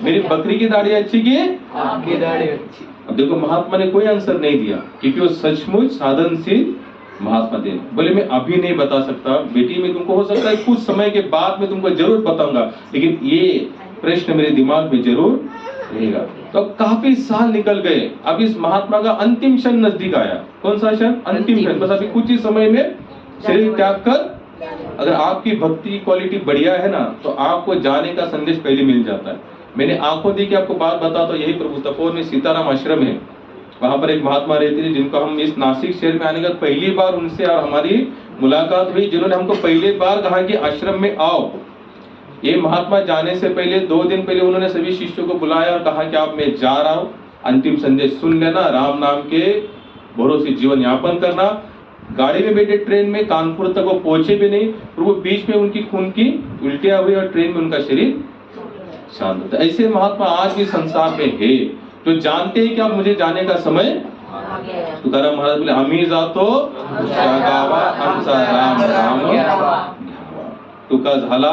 मेरी बकरी की दाढ़ी अच्छी कि आपकी दाढ़ी अच्छी। अब देखो महात्मा ने कोई आंसर नहीं दिया क्योंकि वो सचमुच साधनशील महात्मा थे। बोले मैं अभी नहीं बता सकता बेटी, मैं तुमको हो सकता है कुछ समय के बाद में तुमको जरूर बताऊंगा, लेकिन ये प्रश्न मेरे दिमाग में जरूर रहेगा। तो काफी साल निकल गए। अब इस महात्मा का अंतिम क्षण नजदीक आया। कौन सा क्षण? अंतिम क्षण। बस अभी कुछ ही समय में शरीर त्याग कर, अगर आपकी भक्ति की क्वालिटी बढ़िया है ना, तो आपको जाने का संदेश पहले मिल जाता है। मैंने आंखों दी कि आपको बात बता, तो यही प्रभु तपोवन में सीताराम आश्रम है, वहां पर एक महात्मा रहते थे जिनको हम इस नासिक शहर में आने का पहली बार उनसे और हमारी मुलाकात हुई, जिन्होंने हमको पहली बार कहा कि आश्रम में आओ। ये महात्मा जाने से पहले 2 दिन पहले उन्होंने सभी शिष्यों को बुलाया और कहा कि आप मैं जा रहा हूँ, अंतिम संदेश सुन लेना, राम नाम के भरोसे जीवन यापन करना। गाड़ी में बैठे ट्रेन में कानपुर तक वो पहुंचे भी नहीं, प्रभु बीच में उनकी खून की उल्टियां हुई और ट्रेन में उनका शरीर शांत होता। ऐसे महात्मा आज भी संसार में है जो जानते हैं कि अब मुझे जाने का समय। तुकाराम महाराज बोले आम्ही जातो गावा आमचा राम राम तुका झाला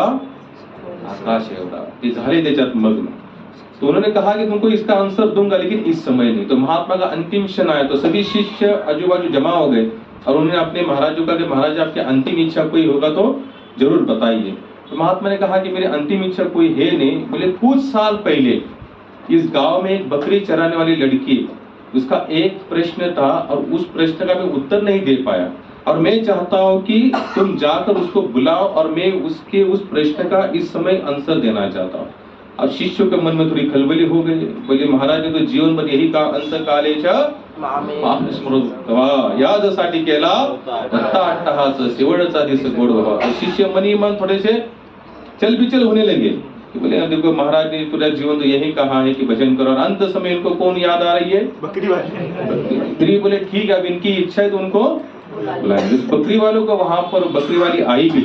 आकाश एवढा, ते झाले त्याच्यात मग्न। तो उन्होंने कहा कि तुमको इसका आंसर दूंगा लेकिन इस समय नहीं। तो महात्मा का अंतिम क्षण आया तो सभी शिष्य आजू बाजू जमा हो गए और उन्होंने अपने महाराज को कहा कि महाराज आपकी अंतिम इच्छा कोई होगा तो जरूर बताइए। तो महात्मा ने कहा कि मेरी अंतिम इच्छा कोई है नहीं। बोले कुछ साल पहले इस गांव में एक बकरी चराने वाली लड़की, उसका एक प्रश्न था और उस प्रश्न का मैं उत्तर नहीं दे पाया और मैं चाहता हूं कि तुम जाकर उसको बुलाओ और मैं उसके उस प्रश्न का इस समय आंसर देना चाहता हूं। अब शिष्यों के मन में थोड़ी खलबली हो गई। बोले महाराज ने तो जीवन भर यही कहा, अंत कालेचा यादसाठी केला दत्ता अट्टहास शेवटचा दिस गोड व्हावा। शिष्य मनी मन थोड़े से चल बिचल होने लगे कि बोले देखो महाराज ने पूरा जीवन तो यही कहा है कि भजन करो, और अंत समय इनको कौन याद आ रही है? बकरी वाली। बकरी। बोले ठीक है, अब इनकी इच्छा है तो उनको बुलाएंगे। बकरी वालों को वहां पर बकरी वाली आई भी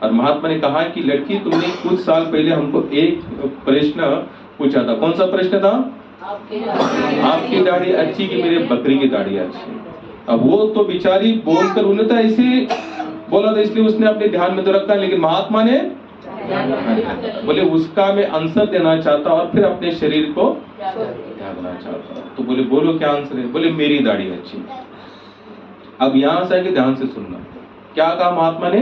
और महात्मा ने कहा कि लड़की तुमने कुछ साल पहले हमको एक प्रश्न पूछा था। कौन सा प्रश्न था? आपकी दाढ़ी अच्छी कि मेरे बकरी की दाढ़ी अच्छी? अब वो तो बेचारी बोलकर उन्हें तो ऐसे बोला था इसलिए उसने अपने ध्यान में तो रखा, लेकिन महात्मा ने बोले उसका मैं आंसर देना चाहता और फिर अपने शरीर को त्यागना चाहता। तो बोले बोलो क्या आंसर है? बोले मेरी दाढ़ी अच्छी। अब यहाँ से आके ध्यान से सुनना, क्या कहा महात्मा ने?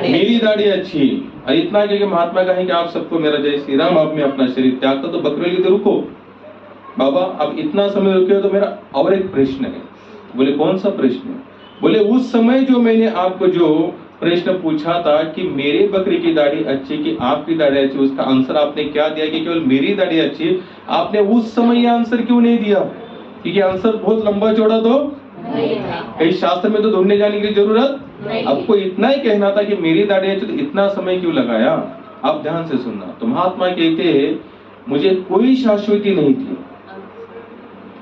मेरी दाढ़ी अच्छी। और इतना कि महात्मा कहे कि आप सबको मेरा जय श्री राम, अब मैं अपना शरीर त्यागता। तो बकरी के रुको बाबा, अब इतना समय रुके हो तो मेरा और एक प्रश्न है। बोले कौन सा प्रश्न? बोले उस समय जो मैंने आपको जो प्रश्न पूछा था कि मेरे बकरी की दाढ़ी अच्छी कि आपकी दाढ़ी अच्छी, उसका आंसर आपने क्या दिया कि केवल मेरी दाढ़ी अच्छी। आपने उस समय यह आंसर क्यों नहीं दिया? क्योंकि आंसर बहुत लंबा चौड़ा तो कहीं शास्त्र में तो ढूंढने जाने की जरूरत। आपको इतना ही कहना था कि मेरी दाढ़ी अच्छी, तो इतना समय क्यों लगाया? आप ध्यान से सुनना। तो महात्मा कहते मुझे कोई शाश्वती नहीं थी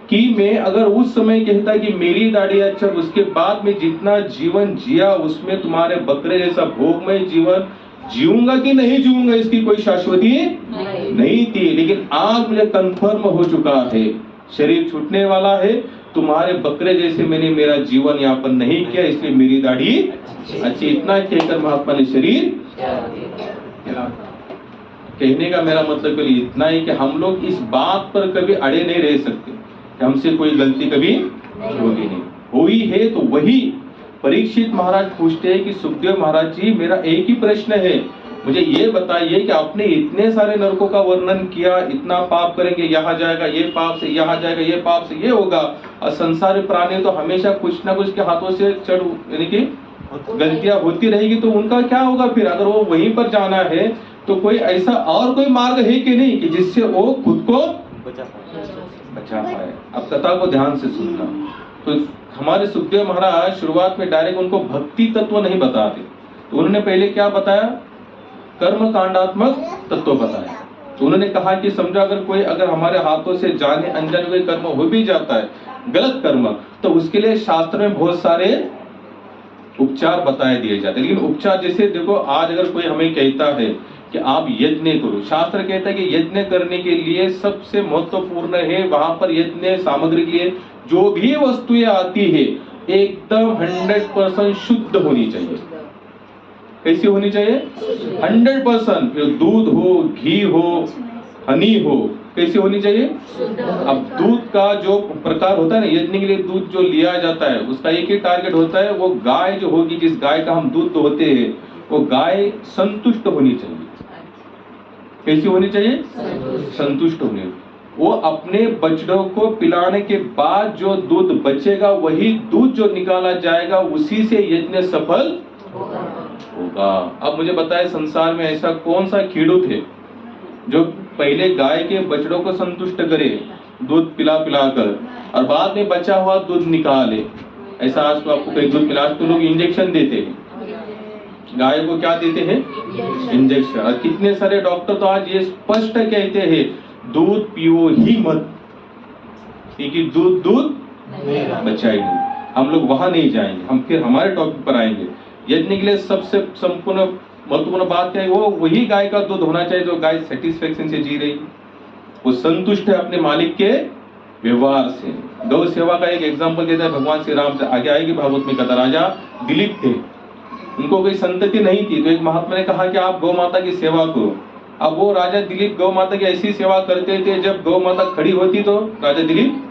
कि मैं अगर उस समय कहता कि मेरी दाढ़ी अच्छा, उसके बाद में जितना जीवन जिया उसमें तुम्हारे बकरे जैसा भोगमय जीवन जीऊंगा कि नहीं जीऊंगा इसकी कोई शाश्वती नहीं थी। लेकिन आज मुझे कंफर्म हो चुका है, शरीर छूटने वाला है तुम्हारे बकरे जैसे मैंने मेरा जीवन यापन नहीं किया, इसलिए मेरी दाढ़ी अच्छी। इतना कहकर महात्मा ने शरीर त्यागा। कहने का मेरा मतलब केवल इतना ही कि हम लोग इस बात पर कभी अड़े नहीं रह सकते कि हमसे कोई गलती कभी होगी नहीं, हुई है तो वही। परीक्षित महाराज पूछते हैं कि सुखदेव महाराज जी, मेरा एक ही प्रश्न है, मुझे ये बताइए कि आपने इतने सारे नरकों का वर्णन किया, इतना पाप करेंगे यहाँ जाएगा, ये पाप से यहाँ जाएगा, ये पाप से ये होगा, और संसार प्राणी तो हमेशा कुछ ना कुछ के हाथों से चढ़ यानी कि गलतियां होती रहेगी, तो उनका क्या होगा फिर? अगर वो वहीं पर जाना है तो कोई ऐसा और कोई मार्ग है कि नहीं कि जिससे वो खुद को बचा पाए? अब कथा को ध्यान से सुनना। तो हमारे सुखदेव महाराज शुरुआत में डायरेक्ट उनको भक्ति तत्व नहीं बताते, तो उन्होंने पहले क्या बताया? कर्म कांडात्मक तत्व बताया। तो उन्होंने कहा कि समझो अगर हमारे हाथों से जाने अनजाने कोई कर्म हो भी जाता है, गलत कर्म, तो उसके लिए शास्त्र में बहुत सारे उपचार बताए दिए जाते हैं। लेकिन उपचार जैसे देखो, आज अगर कोई हमें कहता है कि आप यज्ञ करो, शास्त्र कहता है कि यज्ञ करने के लिए सबसे महत्वपूर्ण है वहां पर यज्ञ सामग्री के लिए जो भी वस्तुएं आती है एकदम 100% शुद्ध होनी चाहिए। कैसी होनी चाहिए? 100%। फिर दूध हो, घी हो, हनी हो, कैसी होनी चाहिए? अब दूध का जो प्रकार होता है ना, यज्ञ के लिए दूध जो लिया जाता है उसका एक ही टारगेट होता है, वो गाय जो होगी, जिस गाय का हम दूध दोहते हैं, वो गाय संतुष्ट होनी चाहिए। कैसी होनी चाहिए? संतुष्ट होनी। वो अपने बछड़ों को पिलाने के बाद जो दूध बचेगा, वही दूध जो निकाला जाएगा, उसी से यज्ञ सफल होगा। अब मुझे बताए, संसार में ऐसा कौन सा कीड़ूत है जो पहले गाय के बछड़ों को संतुष्ट करे दूध पिला कर, और बाद में बचा हुआ दूध निकाले? ऐसा आज तो आपको कहीं दूध पिला, तो लोग इंजेक्शन देते हैं गाय को। क्या देते हैं? इंजेक्शन। और कितने सारे डॉक्टर तो आज ये स्पष्ट कहते हैं, दूध पियो ही मत, क्योंकि दूध बचाएगी। हम लोग वहां नहीं जाएंगे, हम फिर हमारे टॉपिक पर आएंगे। यज्ञ के लिए सबसे संपूर्ण महत्वपूर्ण बात क्या है? वो वही गाय का दूध होना चाहिए जो गाय सेटिस्फेक्शन से जी रही है, वो संतुष्ट है अपने मालिक के व्यवहार से। गौ सेवा का एक एग्जांपल देता है भगवान श्री राम, आगे आएगी भागवत में कथा। राजा दिलीप थे, उनको कोई संतति नहीं थी, तो एक महात्मा ने कहा कि आप गौ माता की सेवा करो। अब वो राजा दिलीप गौ माता की ऐसी सेवा करते थे, जब गौ माता खड़ी होती तो राजा दिलीप,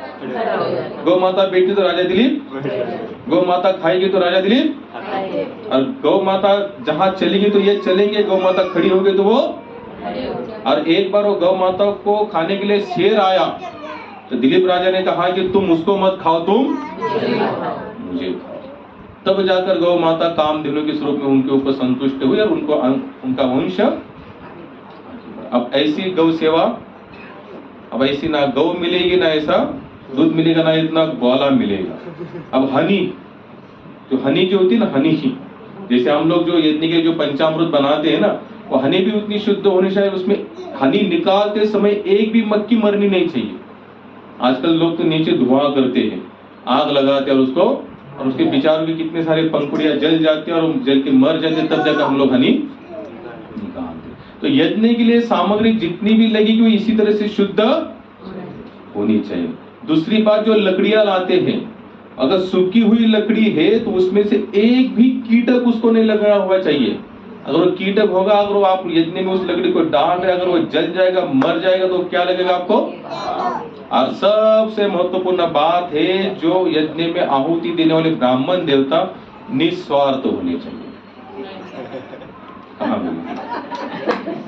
गौ माता बैठती तो राजा दिलीप, गौ माता खाएगी तो राजा दिलीप, और गौ माता जहाँ चलेगी तो ये चलेंगे, गौ माता खड़ी होगी तो वो। और एक बार वो गौ माता को खाने के लिए शेर आया, तो दिलीप राजा ने कहा कि तुम उसको मत खाओ, तुम मुझे खाओ। तब जाकर गौ माता कामधेनु के स्वरूप में उनके ऊपर संतुष्ट हुई और उनको उनका वंश। अब ऐसी गौ सेवा, अब ऐसी ना गौ मिलेगी, ना ऐसा दूध मिलेगा, ना इतना ग्वाला मिलेगा। अब हनी, जो हनी जो होती है ना, हनी ही, जैसे हम लोग जो यज्ञ के जो पंचामृत बनाते हैं ना, वो हनी भी उतनी शुद्ध होनी चाहिए। उसमें हनी निकालते समय एक भी मक्खी मरनी नहीं चाहिए। आजकल लोग तो नीचे धुआं करते हैं, आग लगाते हैं, और उसको, और उसके विचारों के कितने सारे पंखुड़ियां जल जाते हैं और जल के मर जाते, तब जाकर हम लोग हनी निकालते। तो यज्ञ के लिए सामग्री जितनी भी लगेगी वो इसी तरह से शुद्ध होनी चाहिए। दूसरी बात, जो लकड़ियां लाते हैं, अगर सूखी हुई लकड़ी है तो उसमें से एक भी कीटक उसको नहीं लगा हुआ चाहिए। अगर वो कीटक होगा, अगर वो आप यज्ञ में उस लकड़ी को डाल रहे, अगर वो जल जाएगा, मर जाएगा, तो क्या लगेगा आपको? और सबसे महत्वपूर्ण बात है, जो यज्ञ में आहुति देने वाले ब्राह्मण देवता निस्वार्थ होने चाहिए। कहाँ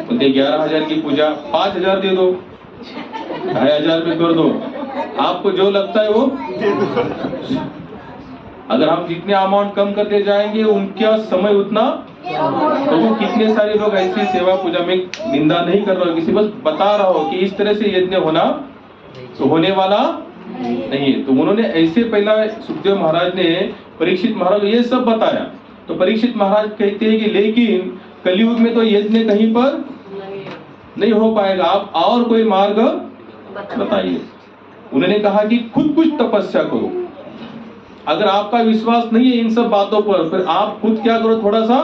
बोले 11,000 की पूजा 5,000 दे दो, 2,500 में कर दो, आपको जो लगता है वो। अगर हम जितने अमाउंट कम करते जाएंगे, उनका समय उतना। तो वो कितने सारे लोग ऐसी सेवा पूजा में, निंदा नहीं कर रहा हो किसी, बस बता रहा हो कि इस तरह से यज्ञ होना तो होने वाला नहीं है। तो उन्होंने ऐसे पहला सुखदेव महाराज ने परीक्षित महाराज को ये सब बताया। तो परीक्षित महाराज कहते हैं कि लेकिन कलयुग में तो यज्ञ कहीं पर नहीं हो पाएगा, आप और कोई मार्ग बताइए। उन्होंने कहा कि खुद कुछ तपस्या करो। अगर आपका विश्वास नहीं है इन सब बातों पर, फिर आप खुद क्या करो, थोड़ा सा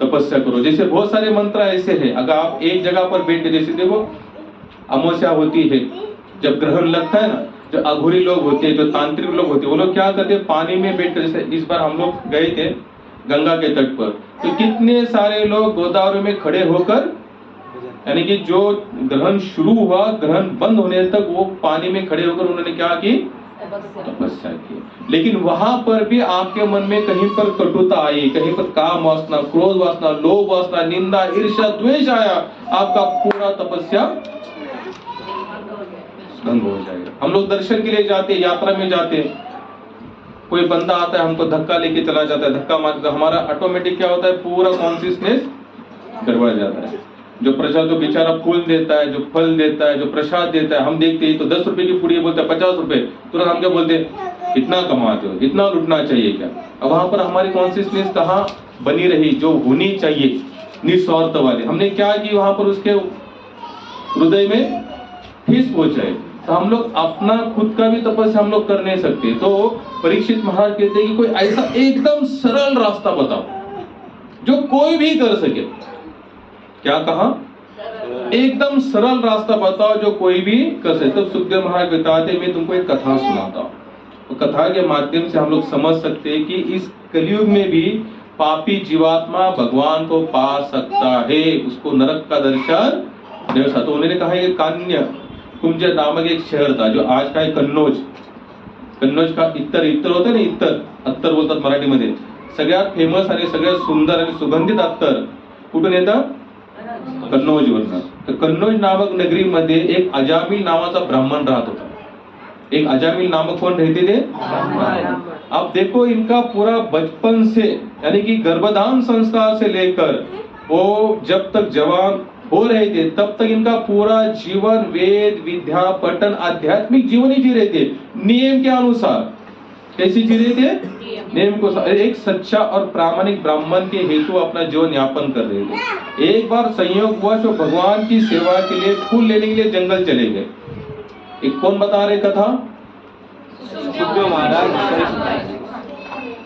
तपस्या करो। जैसे बहुत सारे मंत्र ऐसे हैं, अगर आप एक जगह पर बैठ के, जैसे देखो अमावस्या होती है, जब ग्रहण लगता है ना, जो अघोरी लोग होते हैं, जो तांत्रिक लोग होते हैं, वो लोग क्या करते हैं, पानी में बैठकर, जैसे इस बार हम लोग गए थे गंगा के तट पर, तो कितने सारे लोग गोदावरी में खड़े होकर, यानी कि जो ग्रहण शुरू हुआ ग्रहण बंद होने तक वो पानी में खड़े होकर उन्होंने क्या की, तपस्या की। लेकिन वहां पर भी आपके मन में कहीं पर कटुता आई, कहीं पर काम वासना, क्रोध वासना, लोभ वासना, निंदा, ईर्ष्या, द्वेष आया, आपका पूरा तपस्या भंग हो जाएगा। हम लोग दर्शन के लिए जाते, यात्रा में जाते, कोई बंदा आता है हमको धक्का लेके चला जाता है, धक्का मारता, हमारा ऑटोमेटिक क्या होता है, पूरा कॉन्शियसनेस गड़बड़ जाता है। जो प्रसाद, जो बेचारा फूल देता है, जो फल देता है, जो प्रसाद देता है, हम देखते हैं तो 10 रुपए की पुड़ी बोलते हैं 50 रुपए, तुरंत हम क्या बोलते हैं, इतना कमाते हो, इतना लुटना चाहिए क्या। अब वहां पर हमारी कॉन्शियसनेस कहाँ बनी रही, जो होनी चाहिए निस्वार्थ वाले, हमने क्या की वहां पर, उसके हृदय में ठेस पहुंचाए। तो हम लोग अपना खुद का भी तपस्या हम लोग कर नहीं सकते। तो परीक्षित महाराज कहते हैं कि कोई ऐसा एकदम सरल रास्ता बताओ जो कोई भी कर सके। क्या कहा, एकदम सरल रास्ता बताओ जो कोई भी कर सके। तब सुखदेव महाराज बताते, मैं तुमको एक कथा सुनाता हूँ, तो कथा के माध्यम से हम लोग समझ सकते हैं कि इस कलयुग में भी पापी जीवात्मा भगवान को पा सकता है, उसको नरक का दर्शन दे सकता। तो उन्होंने कहा कि कान्य कुंज नामक एक शहर था जो आज का है कन्नौज। कन्नौज का इत्तर, इत्तर होतं ना, इत्तर, अत्तर बोलतात मराठीमध्ये, सगळ्यात फेमस आणि सगळ्यात सुंदर आणि सुगंधित अत्तर कुठून येतं, कन्नौज वरनं। तर कन्नौज नामक नगरीमध्ये एक अजामिल नावाचा ब्राह्मण राहत होता। एक अजामिल नामक कौन रहते थे, अब देखो इनका पूरा बचपन से, यानी कि गर्भधान संस्कार से लेकर वो जब तक जवान हो रहे थे तब तक इनका पूरा जीवन वेद विद्या पठन आध्यात्मिक जीवन ही जी रहे थे, नियम के अनुसार। कैसे जी रहे थे, नियम को, एक सच्चा और प्रामाणिक ब्राह्मण के हेतु अपना जीवन यापन कर रहे थे। एक बार संयोग हुआ जो भगवान की सेवा के लिए फूल लेने के लिए जंगल चले गए। एक कौन बता रहे कथा, सुखदेव महाराज,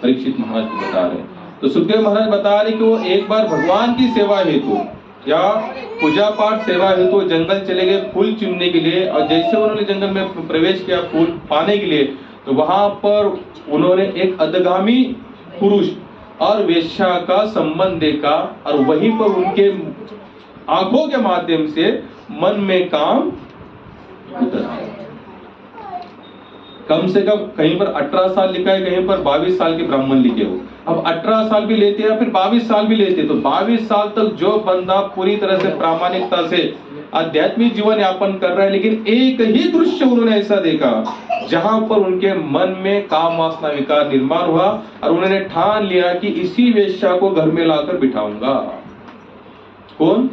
परीक्षित महाराज बता रहे। तो सुखदेव महाराज बता रहे कि वो एक बार भगवान की सेवा हेतु या पूजा पाठ सेवा हेतु जंगल चले गए फूल चुनने के लिए। और जैसे उन्होंने जंगल में प्रवेश किया फूल पाने के लिए, तो वहां पर उन्होंने एक अधगामी पुरुष और वेश्या का संबंध देखा, और वहीं पर उनके आंखों के माध्यम से मन में काम उतर आया। कम से कम कहीं पर 18 साल लिखा है, कहीं पर 22 साल के ब्राह्मण लिखे हो। अब 18 साल भी लेते हैं फिर 22 साल भी लेते, तो 22 साल तक जो बंदा पूरी तरह से प्रामाणिकता से आध्यात्मिक जीवन यापन कर रहा है, लेकिन एक ही दृश्य उन्होंने ऐसा देखा जहां पर उनके मन में काम वासना विकार निर्माण हुआ, और उन्होंने ठान लिया कि इसी वेश्या को घर में लाकर बिठाऊंगा। कौन,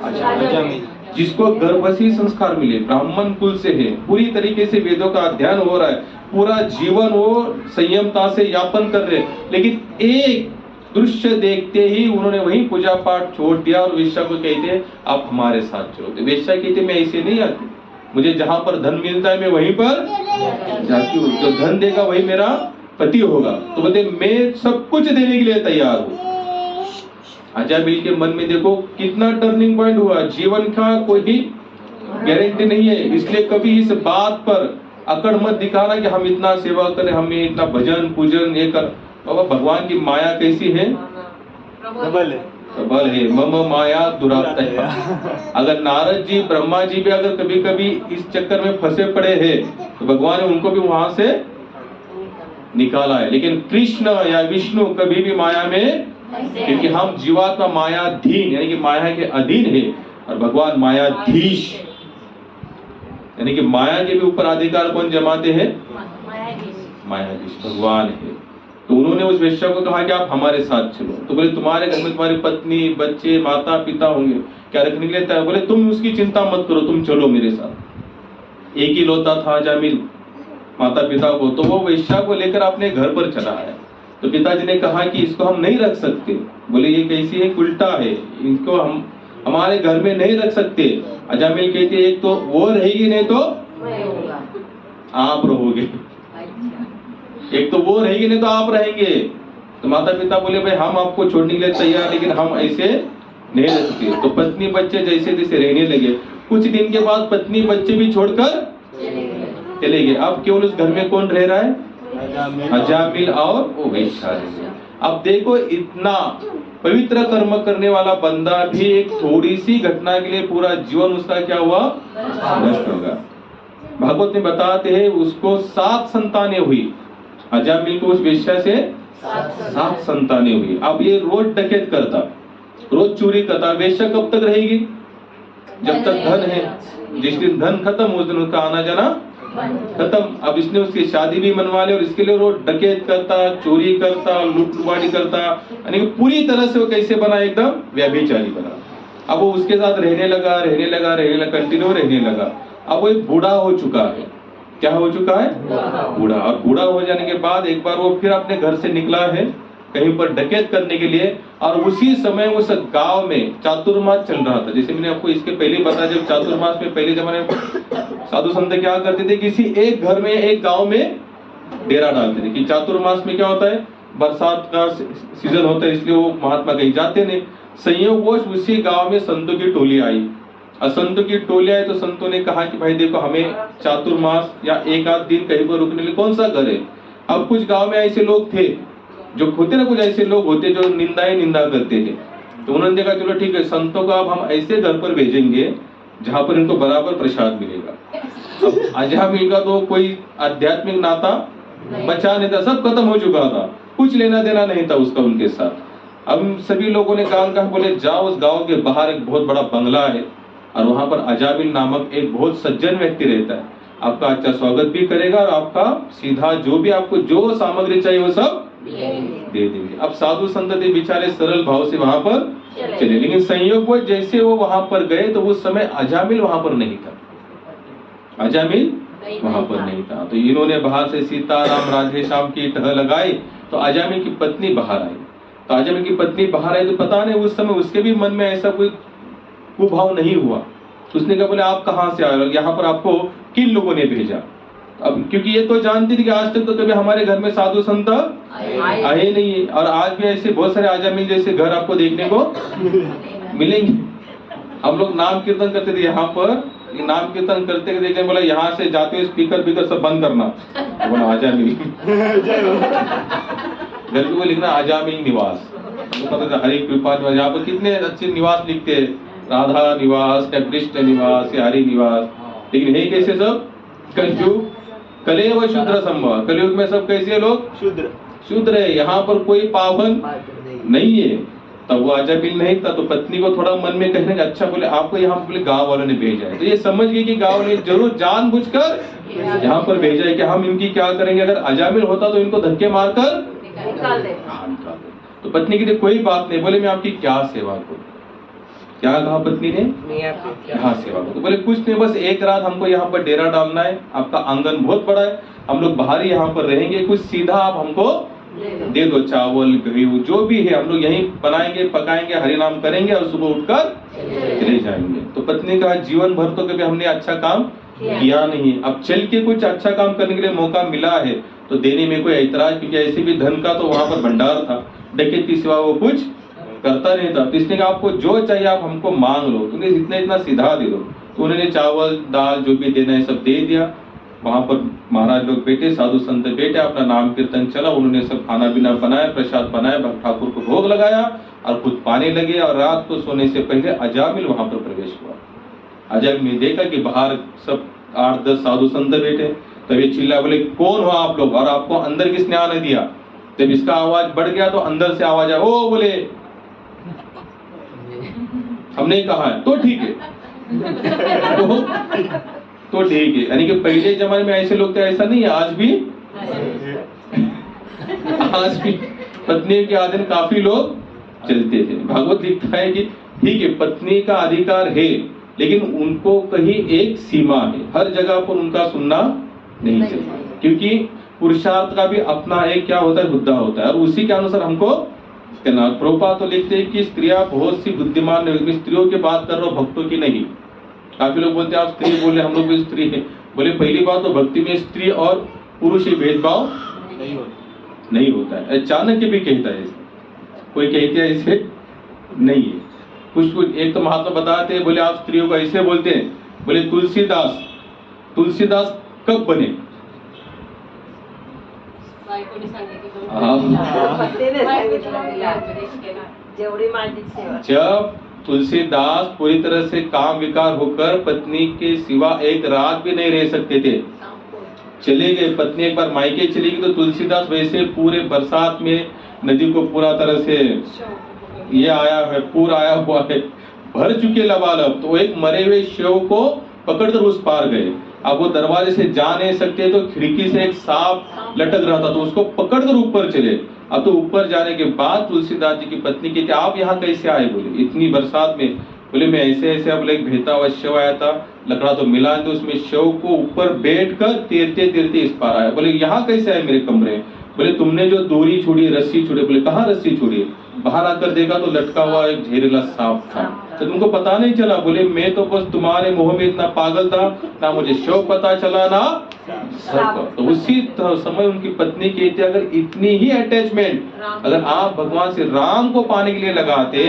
अजामिल, जिसको गर्भवती संस्कार मिले, ब्राह्मण कुल से है, पूरी तरीके से वेदों का अध्ययन हो रहा है, पूरा जीवन वो संयमता से यापन कर रहे, लेकिन एक दृश्य देखते ही उन्होंने वही पूजा पाठ छोड़ दिया और वेश्या को कहते आप हमारे साथ चलो। तो वेश्या कहते मैं ऐसे नहीं आती, मुझे जहां पर धन मिलता है मैं वहीं पर जाती हूँ, जो धन देगा वही मेरा पति होगा। तो बोलते मैं सब कुछ देने के लिए तैयार हूँ। अजामिल के मन में देखो कितना टर्निंग पॉइंट हुआ, जीवन का कोई गारंटी नहीं है, इसलिए कभी इस बात पर अकड़ मत दिखाना कि हम इतना सेवा करें, हमें इतना भजन पूजन ये कर। बाबा भगवान की माया कैसी है, प्रबल है, मम माया दुरात्मा। अगर नारद जी ब्रह्मा जी भी अगर कभी कभी इस चक्कर में फंसे पड़े हैं, तो भगवान ने उनको भी वहां से निकाला है। लेकिन कृष्ण या विष्णु कभी भी माया में, क्योंकि हम जीवात्मा मायाधीन यानी कि माया के अधीन है, और भगवान मायाधीश यानी कि माया के भी ऊपर अधिकार कौन जमाते हैं, मायाधीश भगवान है। तो उन्होंने उस वेश्या को कहा कि आप हमारे साथ चलो। तो बोले तुम्हारे घर में तुम्हारी पत्नी बच्चे माता पिता होंगे, क्या रखने के लिए तैयार? बोले तुम उसकी चिंता मत करो, तुम चलो मेरे साथ। एक ही लौता था अजामिल माता पिता को, तो वो वेश्या को लेकर अपने घर पर चला आया। तो पिताजी ने कहा कि इसको हम नहीं रख सकते। बोले ये कैसी है, उल्टा है, इनको हम हमारे घर में नहीं रख सकते। अजामिल कहते एक तो वो रहेगी नहीं तो आप रहोगे, एक तो वो रहेगी नहीं तो आप रहेंगे। तो माता पिता बोले भाई हम आपको छोड़ने के लिए तैयार, लेकिन हम ऐसे नहीं रह सकते। तो पत्नी बच्चे जैसे तैसे रहने लगे। कुछ दिन के बाद पत्नी बच्चे भी छोड़कर चले गए। अब केवल उस घर में कौन रह रहा है? अजामिल और वो वेश्या रह गए। अब देखो इतना पवित्र कर्म करने वाला बंदा भी एक थोड़ी सी घटना के लिए पूरा जीवन उसका क्या हुआ? नष्ट होगा। भागवत में बताते हैं उसको 7 संतानें हुई। अजामिल को उस वेश्या से 7 संतानें हुई। अब ये रोज डकैत करता, रोज चोरी करता। वेश्या कब तक रहेगी? जब तक धन है। जिस दिन धन खत्म उस दिन उसका आना जाना खत्म। अब इसने उसकी शादी भी मनवा ली और इसके लिए रोज डकैत करता, चोरी करता, लूटपाटी करता, यानी कि पूरी तरह से वो कैसे बना? एकदम व्यभिचारी बना। अब वो उसके साथ रहने लगा, कंटिन्यू रहने लगा। अब वो एक बूढ़ा हो चुका है। क्या हो चुका है? बूढ़ा। और बूढ़ा हो जाने के बाद एक बार वो फिर अपने घर से निकला है कहीं पर डकैत करने के लिए। और उसी समय उस गांव में चातुर्मास चल रहा था। जैसे मैंने आपको इसके पहले बताया, जब चातुर्मास में पहले जमाने में साधु संत क्या करते थे, किसी एक घर में, एक गांव में डेरा डालते थे। कि चातुर्मास में क्या होता है? बरसात का सीजन होता है, इसलिए वो महात्मा कहीं जाते नहीं। संयोगवश उसी गांव में संतों की टोली आई। और संतों की टोली आई तो संतों ने कहा कि भाई देखो, हमें चातुर्मास या एक आध दिन कहीं पर रुकने के लिए कौन सा घर है? अब कुछ गांव में ऐसे लोग थे जो होते ना, कुछ ऐसे लोग होते जो निंदा करते थे। तो उन्होंने देखा चलो ठीक है, संतों को अब हम ऐसे घर पर भेजेंगे जहां पर इनको बराबर प्रसाद मिलेगा। अब अजामिल का तो कोई आध्यात्मिक नाता बचा नहीं था, सब खत्म हो चुका था, कुछ लेना देना नहीं था उसका उनके साथ। अब सभी लोगों ने काम कहा, बोले जाओ उस गांव के बाहर एक बहुत बड़ा बंगला है और वहां पर अजामिल नामक एक बहुत सज्जन व्यक्ति रहता है, आपका अच्छा स्वागत भी करेगा और आपका सीधा जो भी आपको जो सामग्री चाहिए वो सब दे देंगे। अब साधु संत बेचारे सरल भाव से वहां पर चले, लेकिन संयोग वो जैसे वो वहां पर गए तो उस समय अजामिल वहां पर नहीं था। अजामिल वहां पर नहीं था। तो इन्होंने बाहर से सीताराम राधे श्याम की टह लगाई तो अजामिल की पत्नी बाहर आई। तो अजामिल की पत्नी बाहर आई तो पता नहीं उस समय उसके भी मन में ऐसा कोई कुभाव नहीं हुआ। उसने कहा बोले आप कहां से आए? यहाँ पर आपको किन लोगों ने भेजा? अब क्योंकि ये तो जानती थी कि आज तक तो कभी हमारे घर में साधु संत आए नहीं है, और आज भी ऐसे बहुत सारे अजामिल जैसे घर आपको देखने को मिलेंगे। हम लोग नाम कीर्तन करते थे यहाँ पर, नाम कीर्तन करते देखने बोला यहाँ से जाते हुए स्पीकर सब बंद करना, बोला अजामिल घर पे वो लिखना अजामिल निवास। तो पता था हरि कृपा निवास। यहाँ पर कितने अच्छे निवास लिखते हैं, राधा निवास या कृष्ण निवास या हरि निवास, लेकिन है कैसे सब? कलयुग कलेव शूद्र संभव। कलयुग में सब कैसे लोग? शूद्र है, यहाँ पर कोई पावन नहीं है। तब वो अजामिल नहीं था तो पत्नी को थोड़ा मन में कहने का अच्छा, बोले आपको यहाँ बोले गांव वालों ने भेजा है। तो ये समझ गई कि गांव ने जरूर जानबूझकर यहाँ पर भेजा है कि हम इनकी क्या करेंगे, अगर अजामिल होता तो इनको धक्के मारकर निकाल दे। तो पत्नी की कोई बात नहीं, बोले मैं आपकी क्या सेवा करूं? क्या कहा पत्नी ने? क्या सेवा करूं? बोले कुछ नहीं, बस एक रात हमको यहाँ पर डेरा डालना है, आपका आंगन बहुत बड़ा है, हम लोग बाहर ही यहाँ पर रहेंगे, कुछ सीधा आप हमको दे दो, चावल गेहूं जो भी है हम लोग यहीं बनाएंगे, पकाएंगे, हरि नाम करेंगे और सुबह उठकर चले जाएंगे। तो पत्नी कहा जीवन भर तो कभी हमने अच्छा काम किया नहीं, अब चल के कुछ अच्छा काम करने के लिए मौका मिला है तो देने में कोई ऐतराज, क्योंकि ऐसे भी धन का तो वहां पर भंडार था, डकैत की सिवा वो कुछ करता नहीं था। तो इसने कहा आपको जो चाहिए आप हमको मांग लो, तुमने इतना सीधा दे दो। तो उन्होंने चावल दाल जो भी देना है सब दे दिया। वहां पर महाराज लोग बैठे, साधु संत बैठे, अपना नाम कीर्तन चला, उन्होंने सब खाना पीना बनाया, प्रसाद बनाया, ठाकुर को भोग लगाया और खुद पाने लगे। और रात को सोने से पहले अजामिल वहां पर प्रवेश हुआ। अजामिल ने देखा कि बाहर सब 8-10 साधु संत बैठे, तब ये चिल्ला, बोले कौन हो आप लोग और आपको अंदर किसने आने दिया? जब इसका आवाज बढ़ गया तो अंदर से आवाज आया, ओ बोले हमने कहा है तो ठीक है तो ठीक है। यानी कि पहले जमाने में ऐसे लोग थे, ऐसा नहीं है, आज भी पत्नी के आधीन काफी लोग चलते थे। भागवत लिखता है कि ठीक है पत्नी का अधिकार है, लेकिन उनको कहीं एक सीमा है, हर जगह पर उनका सुनना नहीं चाहिए, क्योंकि पुरुषार्थ का भी अपना एक क्या होता है, मुद्दा होता है, और उसी के अनुसार हमको कहना। प्रभुपाद तो लिखते हैं कि स्त्रियां बहुत सी बुद्धिमान है, स्त्रियों की बात कर रहा हूं, भक्तों की नहीं। काफी लोग बोलते हैं आप स्त्री, बोले हम लोग भी स्त्री है। बोले पहली बात तो भक्ति में स्त्री और पुरुष ही भेदभाव नहीं होता है। चाणक्य भी कहता है, कोई कहते हैं ऐसे नहीं है। कुछ एक तो महात्मा बताते हैं, बोले आप स्त्रियों को ऐसे बोलते हैं, बोले तुलसीदास कब बने? बायकोने सांगितलं हाँ। पत्नीने सांगितलं तिला, जेवढी माझी सेवा. जब तुलसीदास पूरी तरह से काम विकार होकर पत्नी के सिवा एक रात भी नहीं रह सकते थे, चले गए, पत्नी एक बार मायके चली गई, तो तुलसीदास वैसे पूरे बरसात में नदी को पूरा तरह से ये आया है, पूर आया हुआ है, भर चुके लबालब, तो एक मरे हुए शव को पकड़कर उस पार गए. अब वो दरवाजे से जा नहीं सकते, तो खिड़की से एक सांप लटक रहा था, तो उसको पकड़कर ऊपर चले. अब तो ऊपर जाने के बाद तुलसीदास जी की पत्नी कहती, आप यहाँ कैसे आए? बोले इतनी बरसात में. बोले मैं ऐसे ऐसे, अब एक बहता हुआ शव आया था, लकड़ा तो मिला, तो उसमें शव को ऊपर बैठकर तैरते तैरते इस पार आया. बोले यहाँ कैसे आए मेरे कमरे? बोले तुमने जो डोरी छोड़ी, रस्सी छोड़ी. बोले कहाँ रस्सी छोड़ी? बाहर आकर देखा तो लटका हुआ एक जहरीला सांप था. तो तुमको पता नहीं चला? बोले मैं तो बस तुम्हारे मोह में इतना पागल था, ना मुझे शव पता चला ना सर्प. तो उसी समय उनकी पत्नी कहती, अगर इतनी ही अटैचमेंट अगर आप भगवान से राम को पाने के लिए लगाते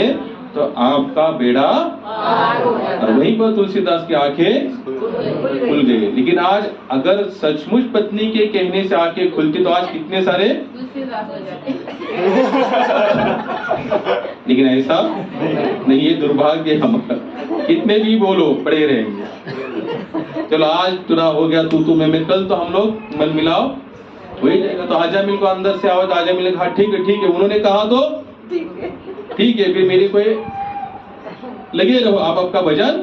तो आपका बेड़ा, और वहीं पर तुलसीदास की आंखें खुल गई. लेकिन आज अगर सचमुच पत्नी के कहने से आंखें खुलती तो आज कितने सारे, लेकिन ऐसा नहीं, ये दुर्भाग्य हमारा. कितने भी बोलो पड़े रहेंगे. चलो आज तुरा हो गया तू मैं, कल तो हम लोग मन मिलाओ हो ही जाएगा. तो आजामिल को अंदर से आवाज, आजामिल ने कहा ठीक है. उन्होंने कहा तो ठीक है, फिर मेरे को लगे रहो, आप आपका भजन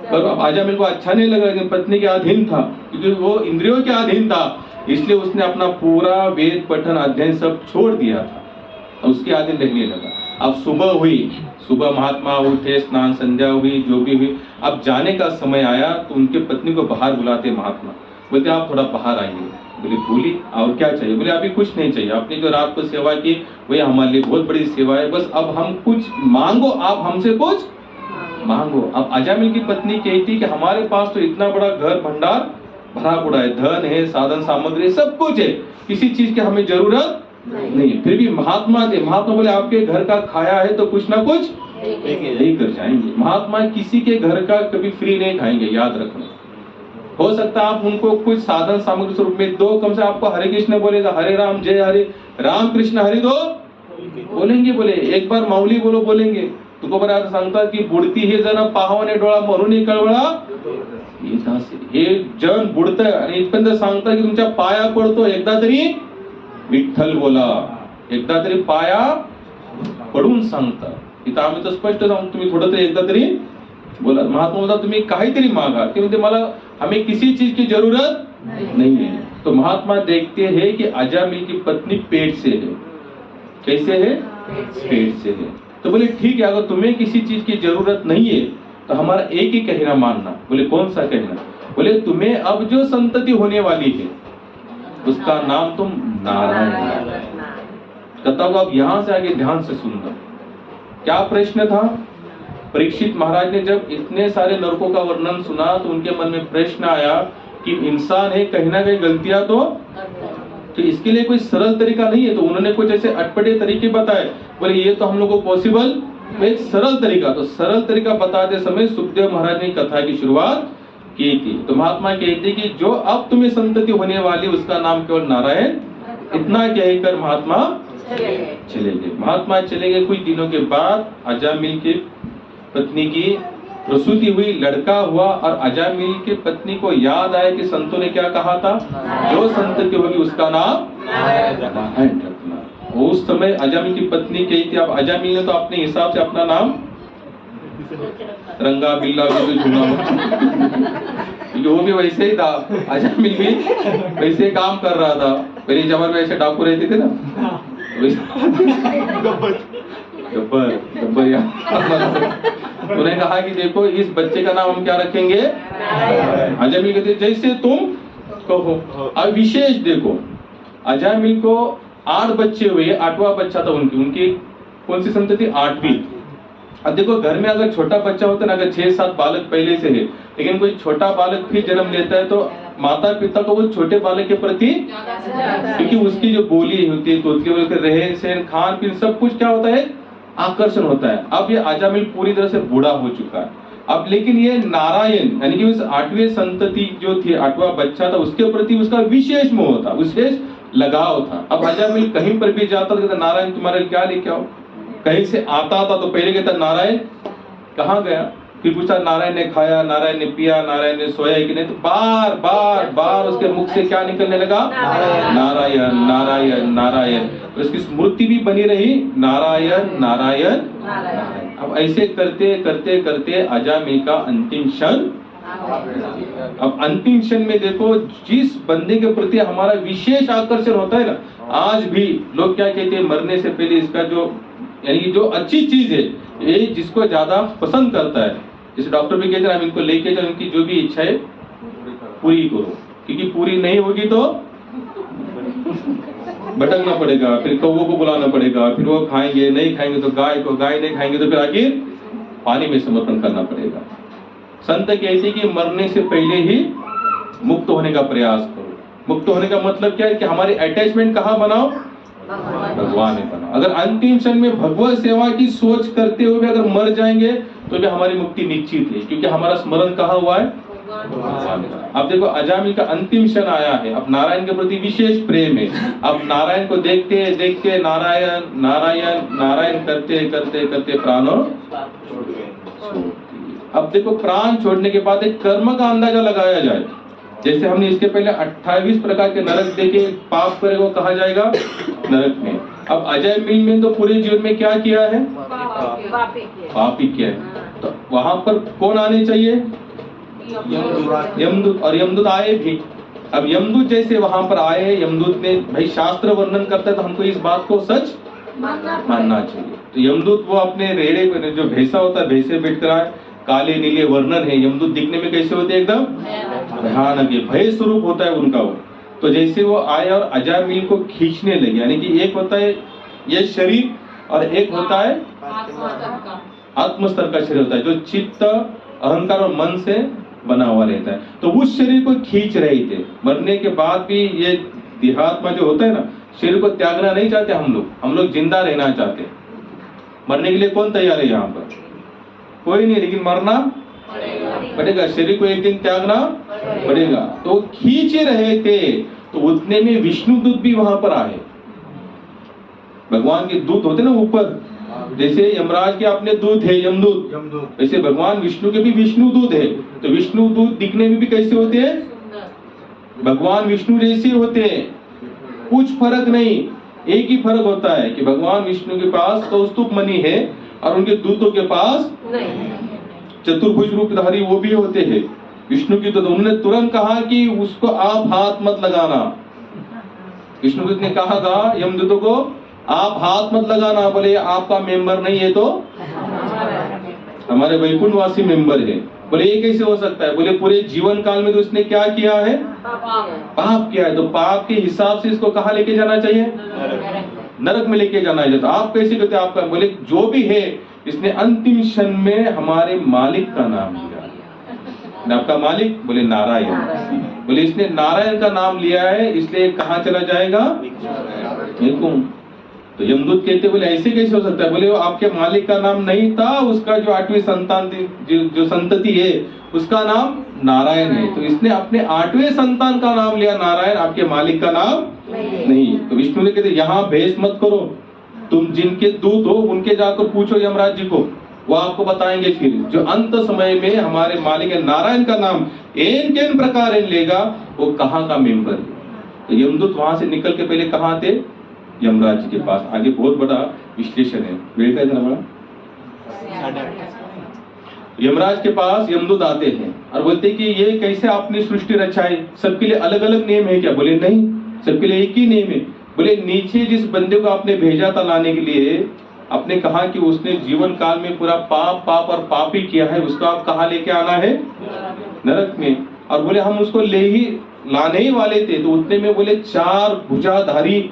करो. अब आजामिल को अच्छा नहीं लगा, लेकिन पत्नी के अधीन था, क्योंकि वो इंद्रियों के अधीन था, इसलिए उसने अपना पूरा वेद पठन अध्ययन सब छोड़ दिया था, उसके अधीन रहने लगा. अब सुबह हुई, सुबह महात्मा उठे, स्नान संध्या हुई, जो भी हुई. अब जाने का समय आया तो उनके पत्नी को बाहर बुलाते महात्मा. बोलते आप थोड़ा बाहर आइए. बोले बोली और क्या चाहिए? बोले अभी कुछ नहीं चाहिए, आपने जो रात को सेवा की वही हमारे लिए बहुत बड़ी सेवा है, बस अब हम कुछ मांगो, आप हमसे कुछ मांगो. अब अजामिल की पत्नी कहती कि हमारे पास तो इतना बड़ा घर भंडार भरा पड़ा है, धन है, साधन सामग्री सब कुछ है, किसी चीज की हमें जरूरत नहीं. फिर भी महात्मा थे. महात्मा बोले आपके घर का खाया है तो कुछ ना कुछ लेकर जाएंगे. महात्मा किसी के घर का कभी फ्री नहीं खाएंगे, याद रखना. हो सकता है आप उनको कुछ साधन सामग्री स्वरूप में दो, कम से आपको हरे कृष्ण बोलेगा, हरे राम जय हरे राम कृष्ण हरि दो बोलेंगे. बोले एक बार माऊली बोलो बोलेंगे. तुको बरं सांगतात की बुडती हे जण पाहावणे डोळा म्हणून कळवळा, हे जण बुडतंय आणि इथपर्यंत सांगतात की तुमच्या पाया पडतो, एकदा तरी विठ्ठल बोला, एकदा तरी पाया पडून सांगतात. इथं आम्ही तर स्पष्ट सांगतो, तुम्ही थोडं तरी एकदा तरी बोला. महात्मा बोलता तुम्ही काहीतरी मागा, ते म्हणते मला हमें किसी चीज की जरूरत नहीं है. तो महात्मा देखते हैं कि अजामिल की पत्नी पेट से है. कैसे है? पेट से है. तो बोले ठीक है, अगर तुम्हें किसी चीज की जरूरत नहीं है तो हमारा एक ही कहना मानना. बोले कौन सा कहना? बोले तुम्हें अब जो संतति होने वाली है उसका नाम तुम नारायण. कहता हूं अब यहां से आगे ध्यान से सुनना. क्या प्रश्न था? परीक्षित महाराज ने जब इतने सारे नरकों का वर्णन सुना तो उनके मन में प्रश्न आया कि इंसान है, कहीं ना कहीं गलतियां तो इसके लिए कोई सरल तरीका नहीं है. तो उन्होंने कुछ ऐसे अटपटे तरीके बताए. बोले ये तो हम लोग को पॉसिबल, एक सरल तरीका. तो सरल तरीका बताते समय सुखदेव महाराज ने कथा की शुरुआत की थी. तो महात्मा कहते कि जो अब तुम्हें संतति होने वाली उसका नाम केवल नारायण. इतना कहकर महात्मा चले गए. महात्मा चले गए. कुछ दिनों के बाद अजामिल की पत्नी की प्रसूति हुई, लड़का हुआ, और अजामिल की पत्नी को याद आया कि संतों ने क्या कहा था, जो संतति होगी उसका नाम नारायण रखना. उस समय अजामिल की पत्नी कहती, अब अजामिल ने तो अपने हिसाब से अपना नाम रंगा बिल्ला भी चुना, क्योंकि वो भी वैसे ही था. अजामिल भी वैसे काम कर रहा था. पहले जमाने में ऐसे डाकू रहते थे ना, गब्बर उन्होंने कहा कि देखो इस बच्चे का नाम हम क्या रखेंगे, अजामिल कहते जैसे तुम कहो. अब विशेष देखो, अजामिल को 8 बच्चे हुए, 8वां बच्चा था उनकी कौन सी संतति, 8वीं. अब देखो घर में अगर छोटा बच्चा होता है ना, अगर 6-7 बालक पहले से है, लेकिन कोई छोटा बालक फिर जन्म लेता है तो माता पिता को वो छोटे बालक के प्रति, क्योंकि उसकी जो बोली होती है तो उसके रहन सहन खान पीन सब कुछ क्या होता है, आकर्षण होता है. अब ये अजामिल पूरी तरह से बूढ़ा हो चुका है. अब लेकिन ये नारायण यानी कि उस 8वें संतति जो थी, 8वां बच्चा था, उसके प्रति उसका विशेष मोह था, विशेष लगाव था। अब अजामिल कहीं पर भी जाता तो कहता नारायण तुम्हारे लिए क्या लेके आओ। कहीं से आता था तो पहले कहता नारायण कहाँ गया, फिर पूछा नारायण ने खाया, नारायण ने पिया, नारायण ने सोया कि नहीं, तो बार बार बार उसके मुख से क्या निकलने लगा, नारायण नारायण नारायण। तो उसकी स्मृति भी बनी रही नारायण नारायण नारायण। अब ऐसे करते करते करते अजामिल का अंतिम क्षण। अब अंतिम क्षण में देखो, जिस बंदे के प्रति हमारा विशेष आकर्षण होता है ना, आज भी लोग क्या कहते हैं, मरने से पहले इसका जो यानी जो अच्छी चीज है ये जिसको ज्यादा पसंद करता है, जैसे डॉक्टर भी कहते हैं हम इनको लेके जाओ, इनकी जो भी इच्छा है पूरी करो, क्योंकि पूरी नहीं होगी तो भटकना पड़ेगा, फिर कौवों को बुलाना पड़ेगा, फिर वो खाएंगे, नहीं खाएंगे तो गाय को, गाय नहीं खाएंगे तो फिर आखिर पानी में समर्पण करना पड़ेगा। संत कहते हैं कि मरने से पहले ही मुक्त होने का प्रयास करो। मुक्त होने का मतलब क्या है कि हमारी अटैचमेंट कहाँ बनाओ, भगवान में बनाओ। अगर अंतिम क्षण में भगवत सेवा की सोच करते हुए अगर मर जाएंगे तो भी हमारी मुक्ति निश्चित है, क्योंकि हमारा स्मरण कहाँ हुआ है, भगवान। अब देखो अजामिल का अंतिम क्षण आया है, अब नारायण के प्रति विशेष प्रेम है। अब नारायण को देखते देखते नारायण नारायण नारायण करते करते करते प्राणों। अब देखो प्राण छोड़ने के बाद एक कर्म का अंदाजा लगाया जाए। जैसे हमने इसके पहले 28 प्रकार के नरक देखे, पाप करेगा कहा जाएगा नरक में। अब अजामिल में तो पूरे जीवन में क्या किया है, पाप ही किया है। तो वहां पर कौन आने चाहिए, यमदूत। और यमदूत आए भी। अब यमदूत जैसे वहां पर आए, यमदूत ने भाई शास्त्र वर्णन करता है तो हमको इस बात को सच मानना चाहिए। तो यमदूत वो अपने रेड़े पे जो भैंसा होता है, भैंसे बैठकर आए, काले नीले वर्णन है। यमदूत दिखने में कैसे होते हैं, एकदम भयानक है, भय स्वरूप होता है उनका वो। तो जैसे वो आए और अजामिल को खींचने लगे, यानी कि एक होता है ये शरीर और एक होता है आत्मस्तर का शरीर होता है, जो चित्त अहंकार और मन से बना हुआ रहता है। तो उस शरीर को खींच रहे थे। मरने के बाद भी ये देहात्मा जो होता है ना, शरीर को त्यागना नहीं चाहते हम लोग जिंदा रहना चाहते। मरने के लिए कौन तैयार है यहाँ पर, कोई नहीं, लेकिन मरना पड़ेगा, शरीर को एक दिन त्यागना पड़ेगा। तो खींच रहे थे, तो उतने में विष्णु दूत भी वहां पर आए। भगवान के दूत होते ना ऊपर, जैसे यमराज के अपने दूत है यमदूत, वैसे भगवान विष्णु के भी विष्णु दूत है। तो विष्णु दूत दिखने में भी कैसे होते हैं, भगवान विष्णु जैसे होते हैं, कुछ फर्क नहीं। एक ही फर्क होता है कि भगवान विष्णु के पास कौस्तुभ मणि है और उनके दूतों के पास चतुर्भुज रूपधारी वो भी होते हैं विष्णु की। तो उन्होंने तुरंत कहा कि उसको आप हाथ मत लगाना। विष्णुदूत ने कहा था यमदूतों को आप हाथ मत लगाना, बोले आपका मेंबर नहीं है तो हमारे वैकुंठवासी मेंबर है। बोले ये कैसे हो सकता है, बोले पूरे जीवन काल में तो इसने क्या किया है, पाप किया है। तो पाप के हिसाब से इसको कहाँ लेके जाना चाहिए, नरक में लेके जाना है। तो आप कैसे कहते हैं आपका, बोले जो भी है इसने अंतिम क्षण में हमारे मालिक का नाम लिया। आपका मालिक, बोले नारायण। बोले इसने नारायण का नाम लिया है, इसलिए कहाँ चला जाएगा, तो यमदूत कहते बोले ऐसे कैसे हो सकता है, बोले वो आपके मालिक का नाम नहीं था, उसका जो 8वीं संतान जो संतति है उसका नाम नारायण है। तो इसने अपने 8वें संतान का नाम लिया नारायण, आपके मालिक का नाम नहीं। तो विष्णु ने कहते यहाँ भेष मत करो, तुम जिनके दूत हो उनके जाकर पूछो यमराज जी को, वो आपको बताएंगे। फिर जो अंत समय में हमारे मालिक नारायण का नाम एन केन प्रकार लेगा, वो कहाँ का मेंबर है। तो यमदूत वहां से निकल के पहले कहाँ थे, यमराज जी के पास। आगे बहुत बड़ा विश्लेषण है, वेळ काय झाला बड़ा। यमराज के पास यमदूत आते हैं और बोलते हैं कि ये कैसे आपने सृष्टि रचाई, सबके लिए अलग अलग नियम है क्या, बोले नहीं, सबके लिए एक ही नियम है। बोले नीचे जिस बंदे को आपने भेजा था लाने के लिए, आपने कहा कि उसने जीवन काल में पूरा पाप पाप और पाप ही किया है, उसको आप कहाँ लेके आना है, नरक में। और बोले हम उसको लाने ही वाले थे, तो उतने में बोले 4 भुजाधारी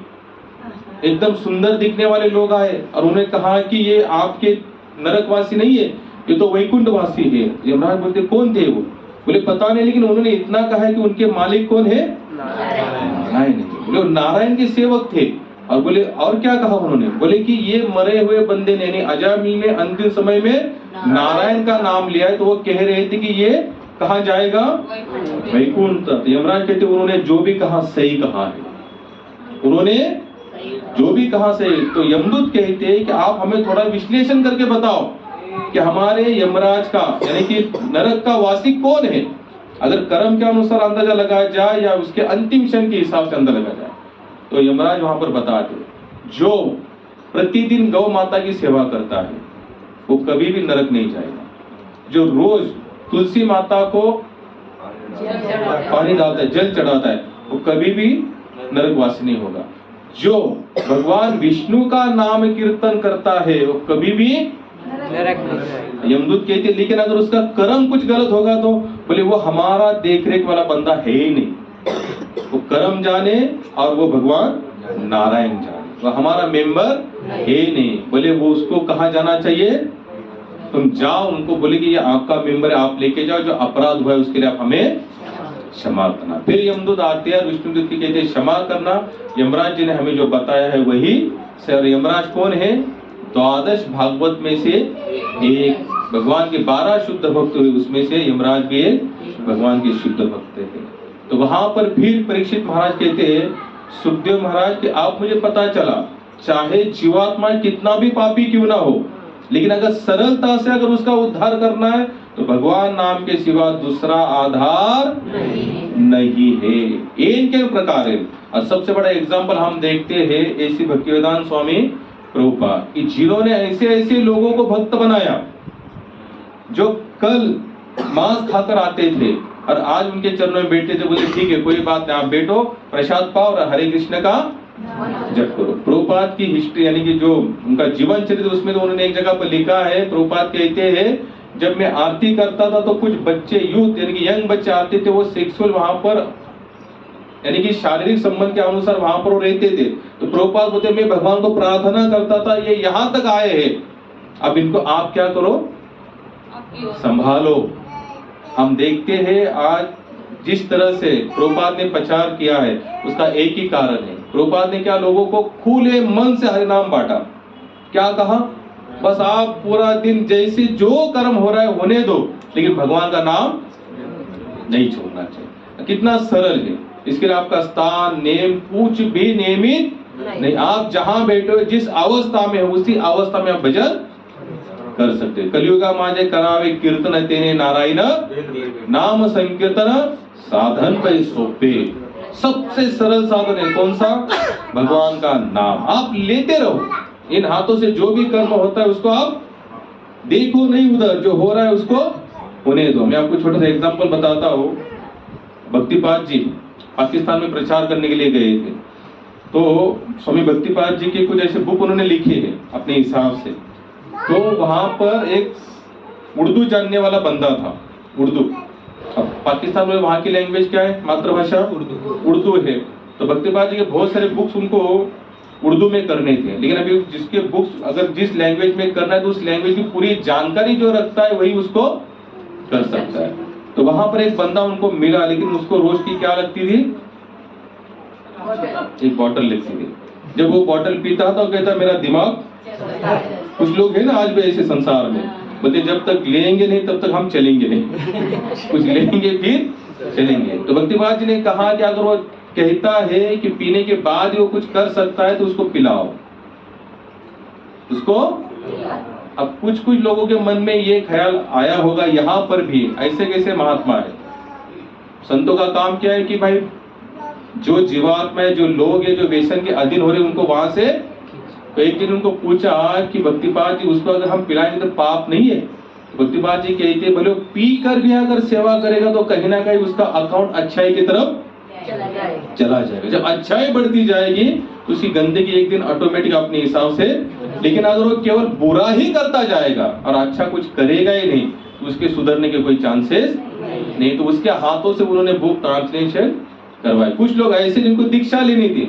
एकदम सुंदर दिखने वाले लोग आए और उन्होंने कहा कि ये आपके नरकवासी नहीं है, ये तो वैकुंठवासी है। यमराज बोलते कौन थे वो, बोले पता नहीं, लेकिन उन्होंने इतना कहा कि उनके मालिक कौन है, नारायण। बोले नारायण के सेवक थे। और बोले और क्या कहा उन्होंने, बोले कि ये मरे हुए बंदे ने यानी अजामिल में अंतिम समय में नारायण का नाम लिया है, तो वो कह रहे थे कि ये कहाँ जाएगा, वैकुंठ। तो यमराज कहते उन्होंने जो भी कहा सही कहा है, उन्होंने जो भी कहा सही। तो यमदूत कहते हैं कि आप हमें थोड़ा विश्लेषण करके बताओ कि हमारे यमराज का यानी कि नरक का वासी कौन है, अगर कर्म के अनुसार अंदाजा लगाया जाए या उसके अंतिम क्षण के हिसाब से अंदाजा लगाया जाए। तो यमराज वहां पर बताते जो प्रतिदिन गौ माता की सेवा करता है वो कभी भी नरक नहीं जाएगा, जो रोज तुलसी माता को पानी डालता है, जल चढ़ाता है, वो कभी भी नरकवासी नहीं होगा, जो भगवान विष्णु का नाम कीर्तन करता है वो कभी भी यमदूत कहते लेकिन अगर उसका कर्म कुछ गलत होगा तो बोले वो हमारा देखरेख वाला बंदा है ही नहीं, वो कर्म जाने और वो भगवान नारायण जाने, वो हमारा मेंबर है नहीं। बोले वो उसको कहाँ जाना चाहिए, तुम जाओ उनको बोले कि ये आपका मेंबर है, आप लेके जाओ, जो अपराध हुआ है उसके लिए आप हमें क्षमा करना। फिर यमदूत आते हैं, विष्णुदूत की कहते हैं क्षमा करना, यमराज जी ने हमें जो बताया है वही से। और यमराज कौन है, द्वादश भागवत में से एक, भगवान के 12 शुद्ध भक्त हुए उसमें से यमराज भी एक भगवान के शुद्ध भक्त थे। तो वहां पर फिर परीक्षित महाराज कहते हैं सुखदेव महाराज कि आप मुझे पता चला चाहे जीवात्मा कितना भी पापी क्यों ना हो, लेकिन अगर सरलता से अगर उसका उद्धार करना है तो भगवान नाम के सिवा दूसरा आधार नहीं है। इनके प्रकार है। और सबसे बड़ा एग्जाम्पल हम देखते हैं ऐसी भक्तिवेदांत स्वामी प्रभुपाद कि जिन्होंने ऐसे ऐसे लोगों को भक्त बनाया जो कल मांस खाकर आते थे और आज उनके चरणों में बैठते थे, बोले ठीक है कोई बात नहीं, आप बैठो प्रसाद पाओ और हरे कृष्ण का जप करो। प्रभुपाद की हिस्ट्री यानी कि जो उनका जीवन चरित्र उसमें तो उन्होंने एक जगह पर लिखा है, प्रभुपाद कहते हैं जब मैं आरती करता था तो कुछ बच्चे यूथ यानी कि यंग बच्चे आते थे, वो सेक्सुअल वहां पर यानी कि शारीरिक संबंध के अनुसार वहां पर वो रहते थे। तो प्रभुपाद बोलते मैं भगवान को प्रार्थना करता था ये यहाँ तक आए हैं, अब इनको आप क्या करो, संभालो। हम देखते हैं आज जिस तरह से प्रभुपाद ने प्रचार किया है उसका एक ही कारण है, प्रभुपाद ने क्या लोगों को खुले मन से हरि नाम बांटा। क्या कहा, बस आप पूरा दिन जैसे जो कर्म हो रहा है होने दो, लेकिन भगवान का नाम नहीं छोड़ना चाहिए। कितना सरल है। इसके लिए आपका स्थान नेम कुछ भी नियमित नहीं, आप जहां बैठे जिस अवस्था में हो उसी अवस्था में आप भजन कर सकते हैं। कलियुगा माजे करावे कीर्तन तेने नारायण नाम संकीर्तन साधन पे सोपे। सबसे सरल साधन है कौन सा, भगवान का नाम। आप लेते रहो, इन हाथों से जो भी कर्म होता है उसको आप देखो नहीं, उधर जो हो रहा है उसको होने दो। मैं आपको छोटा सा एग्जांपल बताता हूँ। भक्तिपाद जी पाकिस्तान में प्रचार करने के लिए गए थे, तो स्वामी भक्तिपाद जी के कुछ ऐसे बुक उन्होंने लिखे हैं अपने हिसाब से। तो वहां पर एक उर्दू जानने वाला बंदा था, उर्दू। अब पाकिस्तान में वहां की लैंग्वेज क्या है, मातृभाषा उर्दू है। तो भक्तिपाद जी के बहुत सारे बुक्स उनको उर्दू में करने थे, लेकिन अभी जिसके बुक्स अगर जिस लैंग्वेज में करना है तो उस लैंग्वेज की पूरी जानकारी जो रखता है वही उसको कर सकता है। तो वहां पर एक बंदा उनको मिला, लेकिन उसको रोज की क्या लगती थी, एक बॉटल लगती थी। जब वो बॉटल पीता था तो कहता मेरा दिमाग, कुछ लोग हैं ना आज भी ऐसे संसार में, बोलते जब तक लेंगे नहीं तब तक हम चलेंगे नहीं कुछ लेंगे फिर चलेंगे। तो भक्तिपाद जी ने कहा कि अगर वो कहता है कि पीने के बाद वो कुछ कर सकता है तो उसको पिलाओ उसको। अब कुछ कुछ लोगों के मन में ये ख्याल आया होगा, यहाँ पर भी ऐसे कैसे महात्मा है। संतों का काम क्या है कि भाई जो जीवात्मा है, जो लोग है, जो व्यसन के अधीन हो रहे उनको वहां से। तो एक दिन उनको पूछा कि भक्तिपाद जी उसको अगर हम पिलाएंगे तो पाप नहीं है। भक्तिपाद जी कहते बोले पी कर भी अगर सेवा करेगा तो कहीं ना कहीं उसका अकाउंट अच्छाई की तरफ चला जाएगा। जब अच्छाई बढ़ती जाएगी तो उसकी गंदगी एक दिन ऑटोमेटिक अपने हिसाब से। लेकिन अगर वो केवल बुरा ही करता जाएगा और अच्छा कुछ करेगा ही नहीं तो उसके सुधरने के कोई चांसेस नहीं। तो उसके हाथों से उन्होंने बुक ट्रांसलेशन करवाई। कुछ लोग ऐसे जिनको दीक्षा लेनी थी,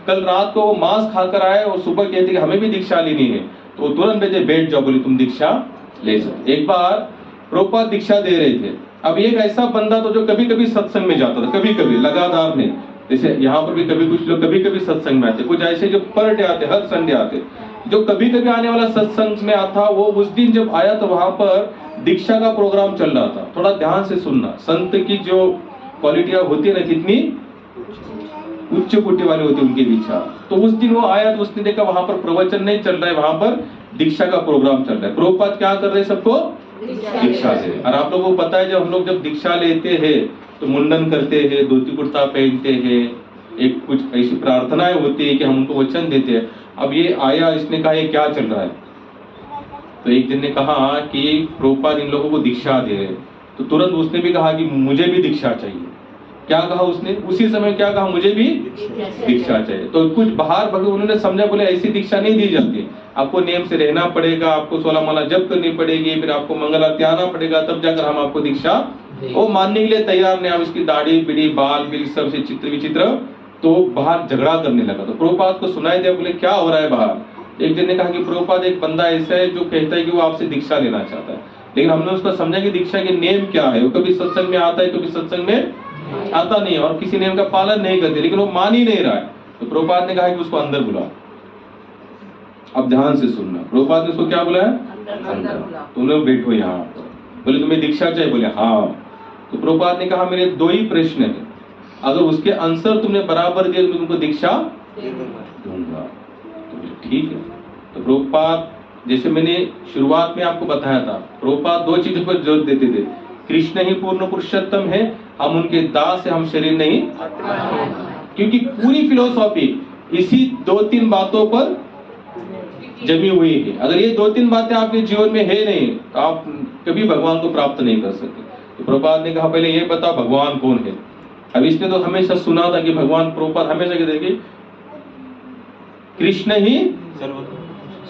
कल रात को वो मांस खाकर आए और सुबह कहते कि हमें भी दीक्षा लेनी है, तो वो तुरंत भेजे बैठ जाओ, बोले तुम दीक्षा ले सकते। एक बार प्रभुपाद दीक्षा दे रहे थे। अब एक ऐसा बंदा तो जो कभी कभी सत्संग में जाता था, कभी कभी लगातार नहीं, जैसे यहाँ पर भी कभी कुछ लोग कभी कभी सत्संग में आते, कुछ ऐसे जो पर डे आते, हर संडे आते। जो कभी कभी आने वाला सत्संग में आता, वो उस दिन जब आया तो वहां पर दीक्षा का प्रोग्राम चल रहा था। थोड़ा ध्यान से सुनना, संत की जो क्वालिटियां होती है ना, कितनी उच्च कोटि वाले होते उनके विचार। तो उस दिन वो आया तो उसने देखा वहां पर प्रवचन नहीं चल रहा है, वहां पर दीक्षा का प्रोग्राम चल रहा है। प्रभुपाद क्या कर रहे हैं, सबको दीक्षा से। और आप लोगों को पता है जब हम लोग जब दीक्षा लेते हैं तो मुंडन करते हैं, धोती कुर्ता पहनते हैं, एक कुछ ऐसी प्रार्थनाएं होती है कि हम उनको वचन देते हैं। अब ये आया, इसने कहा ये क्या चल रहा है, तो एक जन ने कहा कि प्रभुपाद इन लोगों को दीक्षा दे रहे। तो तुरंत उसने भी कहा कि मुझे भी दीक्षा चाहिए। क्या कहा उसने उसी समय, क्या कहा, मुझे भी दीक्षा चाहिए। तो कुछ बाहर भगवान उन्होंने समझा, बोले ऐसी दीक्षा नहीं दी जाती, आपको नियम से रहना पड़ेगा, आपको 16 माला जप करनी पड़ेगी, फिर आपको मंगल आरती आना पड़ेगा, तब जाकर हम आपको दीक्षा। वो मानने के लिए तैयार नहीं। अब इसकी दाढ़ी बिड़ी बाल बिल सबसे चित्र विचित्र, तो बाहर झगड़ा करने लगा। तो प्रभुपाद को सुनाई दिया, बोले क्या हो रहा है बाहर। एक जन ने कहा कि प्रभुपाद एक बंदा ऐसा है जो कहता है कि वो आपसे दीक्षा लेना चाहता है, लेकिन हमने उसका समझा कि दीक्षा के नियम क्या है। वो कभी सत्संग में आता है, कभी सत्संग में आता नहीं है, और किसी नियम का पालन नहीं करते, लेकिन वो मान ही नहीं रहा है। तो प्रभुपाद ने कहा कि उसको अंदर बुलाओ। अब ध्यान से सुनना, प्रभुपाद ने उसको क्या बुलाया, अंदर। तुम लोग बैठो यहाँ पर। बोले तुम्हें दीक्षा चाहिए, बोले हाँ। तो प्रभुपाद ने कहा मेरे 2 ही प्रश्न है, अगर उसके आंसर तुमने बराबर दिए तो मैं तुमको दीक्षा दूंगा। तो ठीक है। तो प्रभुपाद, जैसे मैंने शुरुआत में आपको बताया था, प्रभुपाद 2 चीजों पर जोर देते थे, कृष्ण ही पूर्ण पुरुषोत्तम है, हम उनके दास है, हम शरीर नहीं। क्योंकि पूरी फिलोसॉफी इसी 2-3 बातों पर जमी हुई है। अगर ये 2-3 बातें आपके जीवन में है नहीं तो आप कभी भगवान को प्राप्त नहीं कर सकते। तो प्रभुपाद ने कहा पहले ये बता भगवान कौन है। अब इसने तो हमेशा सुना था कि भगवान, प्रभुपाद हमेशा कहते कि कृष्ण ही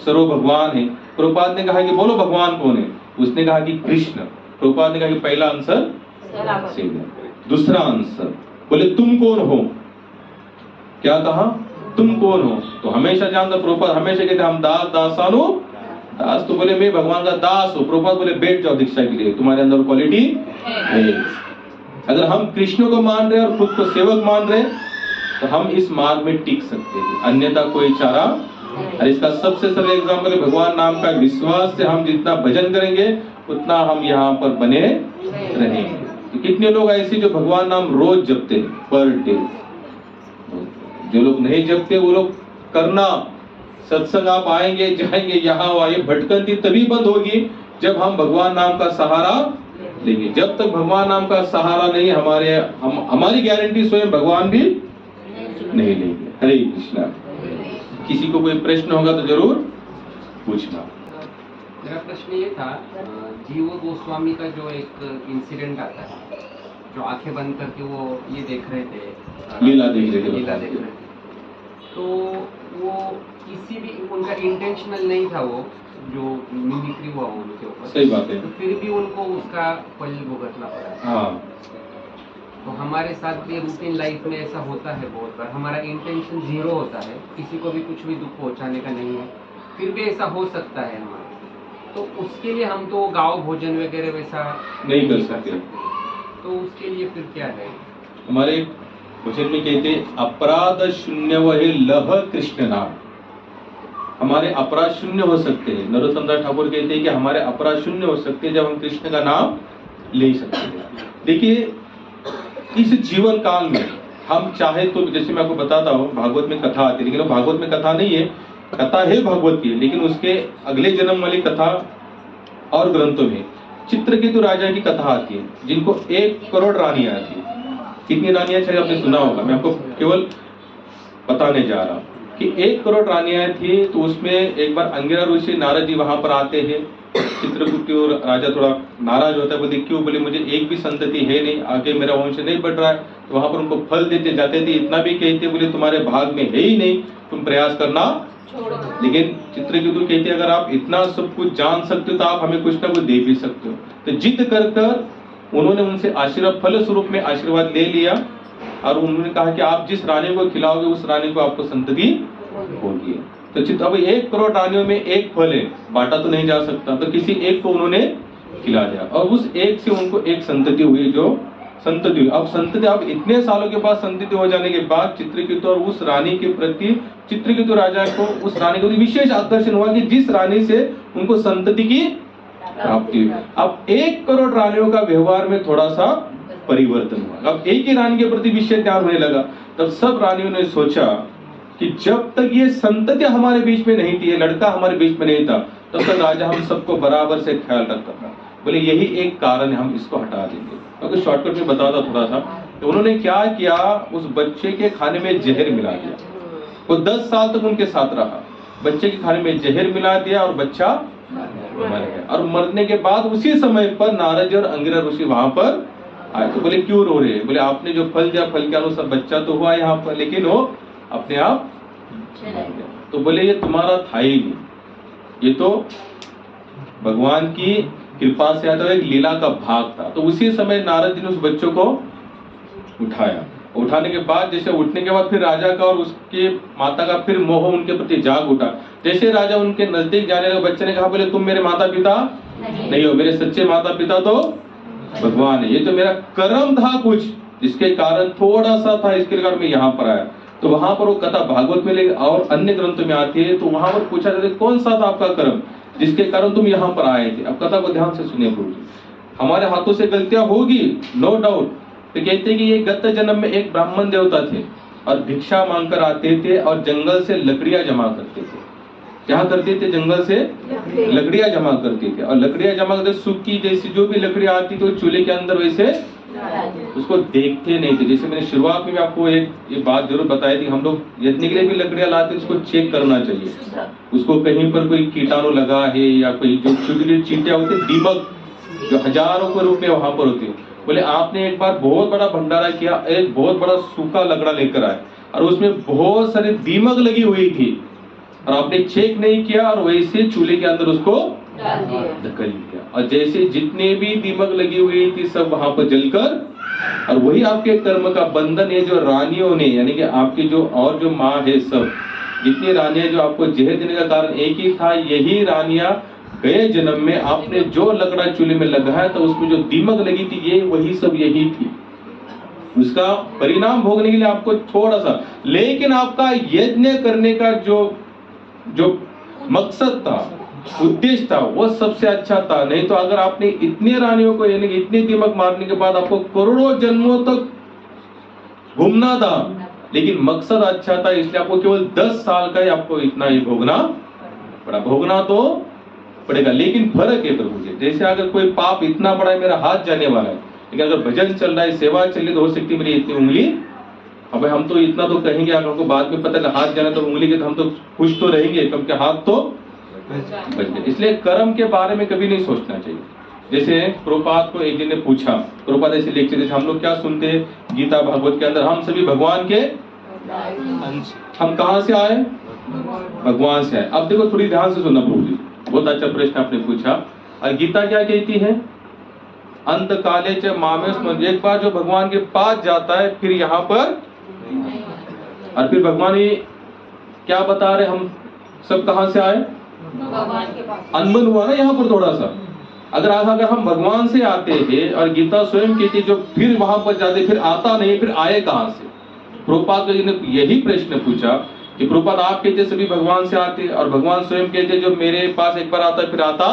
सर्व भगवान है। प्रभुपाद ने कहा कि बोलो भगवान कौन है, उसने कहा कि कृष्ण। प्रभुपाद ने कहा कि पहला आंसर सही है। दूसरा आंसर, बोले तुम कौन हो, क्या कहा, तुम कौन हो। तो हमेशा जानता प्रभुपाद हमेशा कहते हम दास दासानु दास। तो बोले मैं भगवान का दास हूँ। प्रभुपाद बोले बैठ जाओ दीक्षा के लिए, तुम्हारे अंदर क्वालिटी है। अगर हम कृष्ण को मान रहे और खुद को सेवक मान रहे तो हम इस मार्ग में टिक सकते हैं, अन्यथा कोई चारा। और इसका सबसे सरल एग्जाम्पल है भगवान नाम का विश्वास से हम जितना भजन करेंगे उतना हम यहाँ पर बने रहेंगे। तो कितने लोग ऐसे जो भगवान नाम रोज जपते हैं पर डे। जो लोग नहीं जपते वो लोग करना, सत्संग आप आएंगे जाएंगे, यहाँ आए, भटकंती तभी बंद होगी जब हम भगवान नाम का सहारा लेंगे। जब तक भगवान नाम का सहारा नहीं, हमारी गारंटी स्वयं भगवान भी नहीं लेंगे। हरे कृष्णा। किसी को कोई प्रश्न होगा तो जरूर पूछना। मेरा प्रश्न ये था, जीव गोस्वामी का जो एक इंसिडेंट आता है, जो आंखें बंद करके वो ये देख रहे थे, लीला देख रहे थे, तो वो किसी भी उनका इंटेंशनल नहीं था, वो जो मिमिक्री हुआ उनके ऊपर। सही बात है। तो फिर भी उनको उसका फल भुगतना पड़ा। हाँ। तो हमारे साथ भी रूटीन लाइफ में ऐसा होता है बहुत बार, हमारा इंटेंशन 0 होता है, किसी को भी कुछ भी दुख पहुंचाने का नहीं है, फिर भी ऐसा हो सकता है हमारा। तो उसके लिए हम तो गाँव भोजन वगैरह वैसा नहीं कर सकते। तो उसके लिए फिर क्या है? हमारे भजन में कहते अपराध शून्य वही लह कृष्ण नाम। हमारे अपराध शून्य हो सकते हैं। नरोत्तम दास ठाकुर कहते हैं कि हमारे अपराध शून्य हो सकते हैं जब हम कृष्ण का नाम ले सकते हैं। देखिए इस जीवन काल में हम चाहे तो, जैसे मैं आपको बताता हूँ भागवत में कथा आती है, लेकिन भागवत में कथा नहीं है, कथा है भागवत की, लेकिन उसके अगले जन्म वाली कथा और ग्रंथों में चित्रकेतु राजा की कथा आती है, जिनको 1 करोड़ रानियां थी। कितनी रानियां चाहिए आपने सुना होगा, मैं आपको केवल बताने जा रहा हूँ कि 1 करोड़ रानियां थी। तो उसमें एक बार अंगिरा ऋषि नारद जी वहां पर आते हैं। चित्रकूट और राजा थोड़ा नाराज होता है, बोले क्यों, बोले मुझे एक भी संतति है नहीं, आगे मेरा वंश नहीं बढ़ रहा है। तो वहां पर उनको फल देते जाते थे, इतना भी कहते बोले तुम्हारे भाग में है ही नहीं, तुम प्रयास करना। लेकिन चित्रकेतु कहते अगर आप इतना सब कुछ जान सकते हो तो आप हमें कुछ ना कुछ दे भी सकते हो। तो जिद कर उन्होंने उनसे आशीर्वाद, फल स्वरूप में आशीर्वाद ले लिया, और उन्होंने कहा कि आप जिस रानी को खिलाओगे उस रानी को आपको संतति होगी। तो अब 1 करोड़ रानियों में 1 फल है, बांटा तो नहीं जा सकता, तो किसी एक को उन्होंने खिला दिया, और उस एक से उनको एक संतति हुई जो संतति हुई। अब संतति, अब इतने सालों के बाद संतति हो जाने के बाद चित्रकेतु और उस रानी के प्रति, चित्रकेतु राजा को उस रानी को विशेष आकर्षण हुआ कि जिस रानी से उनको संतति की प्राप्ति हुई। अब 1 करोड़ रानियों का व्यवहार में थोड़ा सा परिवर्तन हुआ। अब एक ही रानी के प्रति विशेष ध्यान होने लगा। तब सब रानियों ने सोचा कि जब तक ये संतति हमारे बीच में नहीं थी, ये लड़का हमारे बीच में नहीं था, तब तक राजा हम सबको बराबर से ख्याल रखता था। बोले यही एक कारण है, हम इसको हटा देंगे। अगर शॉर्टकट में बताता थोड़ा सा, तो उन्होंने क्या किया, उस बच्चे के खाने में जहर मिला दिया। वो 10 साल तक उनके साथ रहा, बच्चे के खाने में जहर मिला दिया और बच्चा मर गया। और मरने के बाद उसी समय पर नारद जी और अंगिरा ऋषि वहां पर आए। तो बोले क्यों रो रहे हैं? बोले आपने जो फल दिया, फल के अनुसार बच्चा तो हुआ यहाँ पर, लेकिन वो अपने आप मर गया। तो बोले ये तुम्हारा था ही नहीं, ये तो भगवान की कृपा से आता एक लीला का भाग था। तो उसी समय नारद जी ने उस बच्चों को उठाया। उठाने के बाद, जैसे उठने के बाद फिर राजा का और उसके माता का फिर मोह उनके प्रति जाग उठा। जैसे राजा उनके नजदीक जाने लगे, बच्चे ने कहा बोले तुम मेरे माता पिता नहीं हो, मेरे सच्चे माता पिता तो भगवान है। ये तो मेरा कर्म था कुछ, जिसके कारण थोड़ा सा था, इसके कारण मैं यहाँ पर आया। तो वहां पर वो कथा भागवत में और अन्य ग्रंथों में आती है। तो वहां पर पूछा जाता है कौन सा था आपका कर्म जिसके कारण तुम यहाँ पर आए थे। अब कथा को ध्यान से सुनिए प्रभु जी। हमारे हाथों से गलतियां होगी, नो डाउट। तो कहते हैं कि ये गत जन्म में एक ब्राह्मण देवता थे और भिक्षा मांगकर आते थे और जंगल से लकड़ियां जमा करते थे। क्या करते थे? जंगल से लकड़ियां जमा करते थे। और लकड़ियां जमा करते, सूखी जैसी जो भी लकड़ियां आती तो चूल्हे के अंदर वैसे उसको देखते नहीं थे। जैसे मैंने शुरुआत में आपको एक ये बात जरूर बताई थी, हम लोग यज्ञ के लिए भी लकड़ियां लाते उसको चेक करना चाहिए, उसको कहीं पर कोई कीटाणु लगा है या कोई जो छोटी चींटियां होती है, दीमक जो हजारों के रूप में वहां पर होती है। बोले आपने एक बार बहुत बड़ा भंडारा किया, एक बहुत बड़ा सूखा लकड़ा लेकर आए और उसमें बहुत सारी दीमक लगी हुई थी और आपने चेक नहीं किया और वैसे चूल्हे के अंदर उसको धकेल दिया। और जैसे जितने भी दीमक लगी हुई थी सब वहां पर जलकर, और वही आपके कर्म का बंधन है जो रानियों ने, यानी कि आपकी जो और जो माँ है, सब जितनी रानियां जो आपको जहर देने का कारण एक ही था, यही रानियां गए जन्म में आपने जो लकड़ा चूल्हे में लगाया था उसमें जो दीमक लगी थी, ये वही सब यही थी। उसका परिणाम भोगने के लिए आपको थोड़ा सा, लेकिन आपका यज्ञ करने का जो मकसद था, उद्देश्य था, वो सबसे अच्छा था। नहीं तो अगर आपने इतनी रानियों को, यानी इतनी दीमक मारने के बाद आपको करोड़ों जन्मों तक घूमना था, लेकिन मकसद अच्छा था, इसलिए आपको केवल 10 साल का ही आपको इतना ही भोगना पड़ा। भोगना तो पड़ेगा, लेकिन फर्क है प्रभु जी। जैसे अगर कोई पाप इतना बड़ा है, मेरा हाथ जाने वाला है, लेकिन अगर भजन चल रहा है, सेवा चल रही, तो हो सकती है मेरी इतनी उंगली, अब हम तो इतना तो कहेंगे, अगर हमको बाद में पता है हाथ जाना तो उंगली के, तो हम तो खुश तो रहेंगे क्योंकि हाथ तो बच गए। इसलिए कर्म के बारे में कभी नहीं सोचना चाहिए। जैसे प्रभुपाद को एक दिन ने पूछा, प्रभुपाद ऐसे लेक्चर, जैसे हम लोग क्या सुनते हैं गीता भागवत के अंदर, हम सभी भगवान के अंश, हम कहां से आए? भगवान से आए। अब देखो थोड़ी ध्यान से सुनना प्रभु जी, बहुत अच्छा प्रश्न आपने पूछा। और गीता क्या कहती है? अंत काले च मामे स्मरण। एक बार जो भगवान के पास जाता है फिर यहाँ पर, और फिर भगवान ये क्या बता रहे, हम सब कहां से आए? अनबन हुआ ना यहाँ पर थोड़ा सा। अगर हम भगवान से आते हैं, और गीता स्वयं कहती जो फिर वहां पर जाते फिर आता नहीं, फिर आए कहां से? प्रभुपाद जी ने यही प्रश्न पूछा कि प्रभुपाद आप कहते सभी भगवान से आते, और भगवान स्वयं कहते जो मेरे पास एक बार आता फिर आता।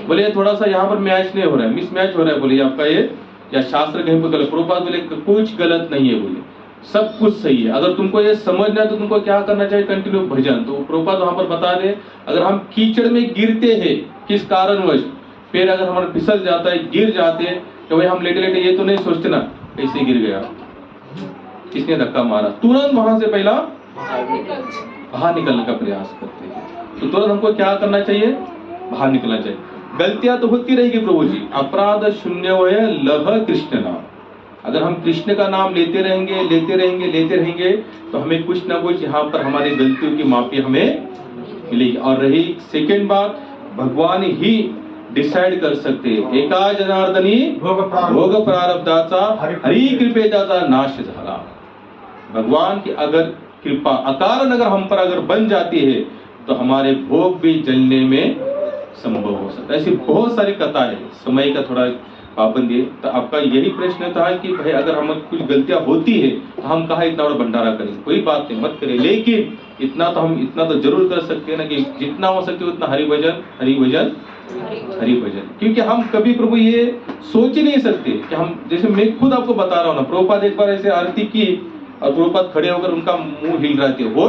बोले थोड़ा सा यहाँ पर मैच नहीं हो रहा है, मिसमैच हो रहा है। बोले आपका ये या शास्त्र कहीं पर गलत? प्रभुपाद बोले कुछ गलत नहीं है, बोले सब कुछ सही है। अगर तुमको ये समझना है तो तुमको क्या करना चाहिए? कंटिन्यू भजन। तो प्रभुपाद वहां पर बता दे, अगर हम कीचड़ में गिरते हैं किस कारणवश, फिर अगर हमारा फिसल जाता है, गिर जाते हैं, तो भाई हम लेटे लेटे ये तो नहीं सोचते ना कैसे गिर गया, किसने धक्का मारा, तुरंत वहां से पहला बाहर निकलने का प्रयास करते हैं। तो तुरंत हमको क्या करना चाहिए? बाहर निकलना चाहिए। गलतियां तो होती रहेगी प्रभु जी, अपराध शून्य वय लह कृष्ण नाम। अगर हम कृष्ण का नाम लेते रहेंगे तो हमें कुछ ना कुछ यहाँ पर हमारी गलतियों की माफी हमें मिलेगी। और रही सेकेंड बात, भगवान ही डिसाइड कर सकते हैं। एका जनार्दनी भोग प्रारब्धाचा हरि कृपेचा नाश झाला। भगवान की अगर कृपा अकारण अगर हम पर अगर बन जाती है तो हमारे भोग भी जलने में संभव हो सकता है। ऐसी बहुत सारी कथा है, समय का थोड़ा पाबंदी है। तो आपका यही प्रश्न था कि भाई अगर हम कुछ गलतियां होती है तो हम कहाँ इतना बड़ा भंडारा करें, कोई बात नहीं मत करें, लेकिन इतना तो जरूर कर सकते हैं ना कि जितना हो सके उतना हरि भजन हरि भजन हरि भजन। क्योंकि हम कभी प्रभु ये सोच ही नहीं सकते कि हम, जैसे मैं खुद आपको बता रहा हूँ ना, प्रभुपाद एक बार ऐसे आरती की और प्रभुपाद खड़े होकर उनका मुंह हिल रहा थे, वो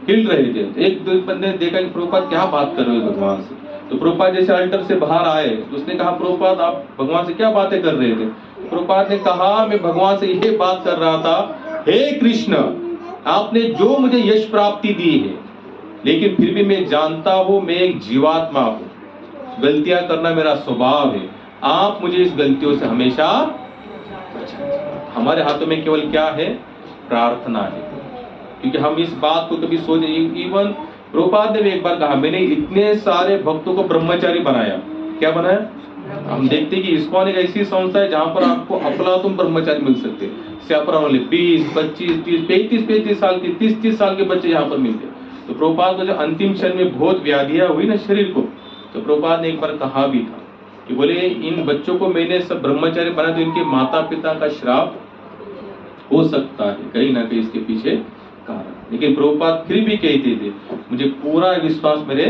हिल रहे थे। एक दो बंदे ने देखा कि प्रभुपाद क्या बात कर रहे हो भगवान से। तो प्रभुपाद जैसे अल्टर से बाहर आए तो उसने कहा प्रभुपाद आप भगवान से क्या बातें कर रहे थे। प्रभुपाद ने कहा मैं भगवान से ये बात कर रहा था, हे कृष्ण आपने जो मुझे यश प्राप्ति दी है, लेकिन फिर भी मैं जानता हूं मैं एक जीवात्मा हूं, गलतियां करना मेरा स्वभाव है, आप मुझे इस गलतियों से हमेशा हमारे हाथों में केवल क्या है, प्रार्थना है। क्योंकि हम इस बात को कभी सोच, इवन प्रभुपाद ने भी एक बार कहा मैंने इतने सारे भक्तों को ब्रह्मचारी बनाया। क्या बनाया? हम देखते हैं कि इस्कॉन एक ऐसी संस्था है जहां पर आपको अफलातुन ब्रह्मचारी मिल सकते हैं। स्यापरा वाले 20, 25, 30, 35 साल के, 30 साल के बच्चे यहाँ पर मिलते हैं। तो प्रभुपाद को जब अंतिम क्षण में बहुत व्याधियां हुई ना शरीर को, तो प्रभुपाद ने एक बार कहा भी था कि बोले इन बच्चों को मैंने सब ब्रह्मचारी बना तो इनके माता पिता का श्राप हो सकता है कहीं ना कहीं इसके पीछे कारण। लेकिन प्रभुपाद फिर भी कहते थे मुझे पूरा विश्वास मेरे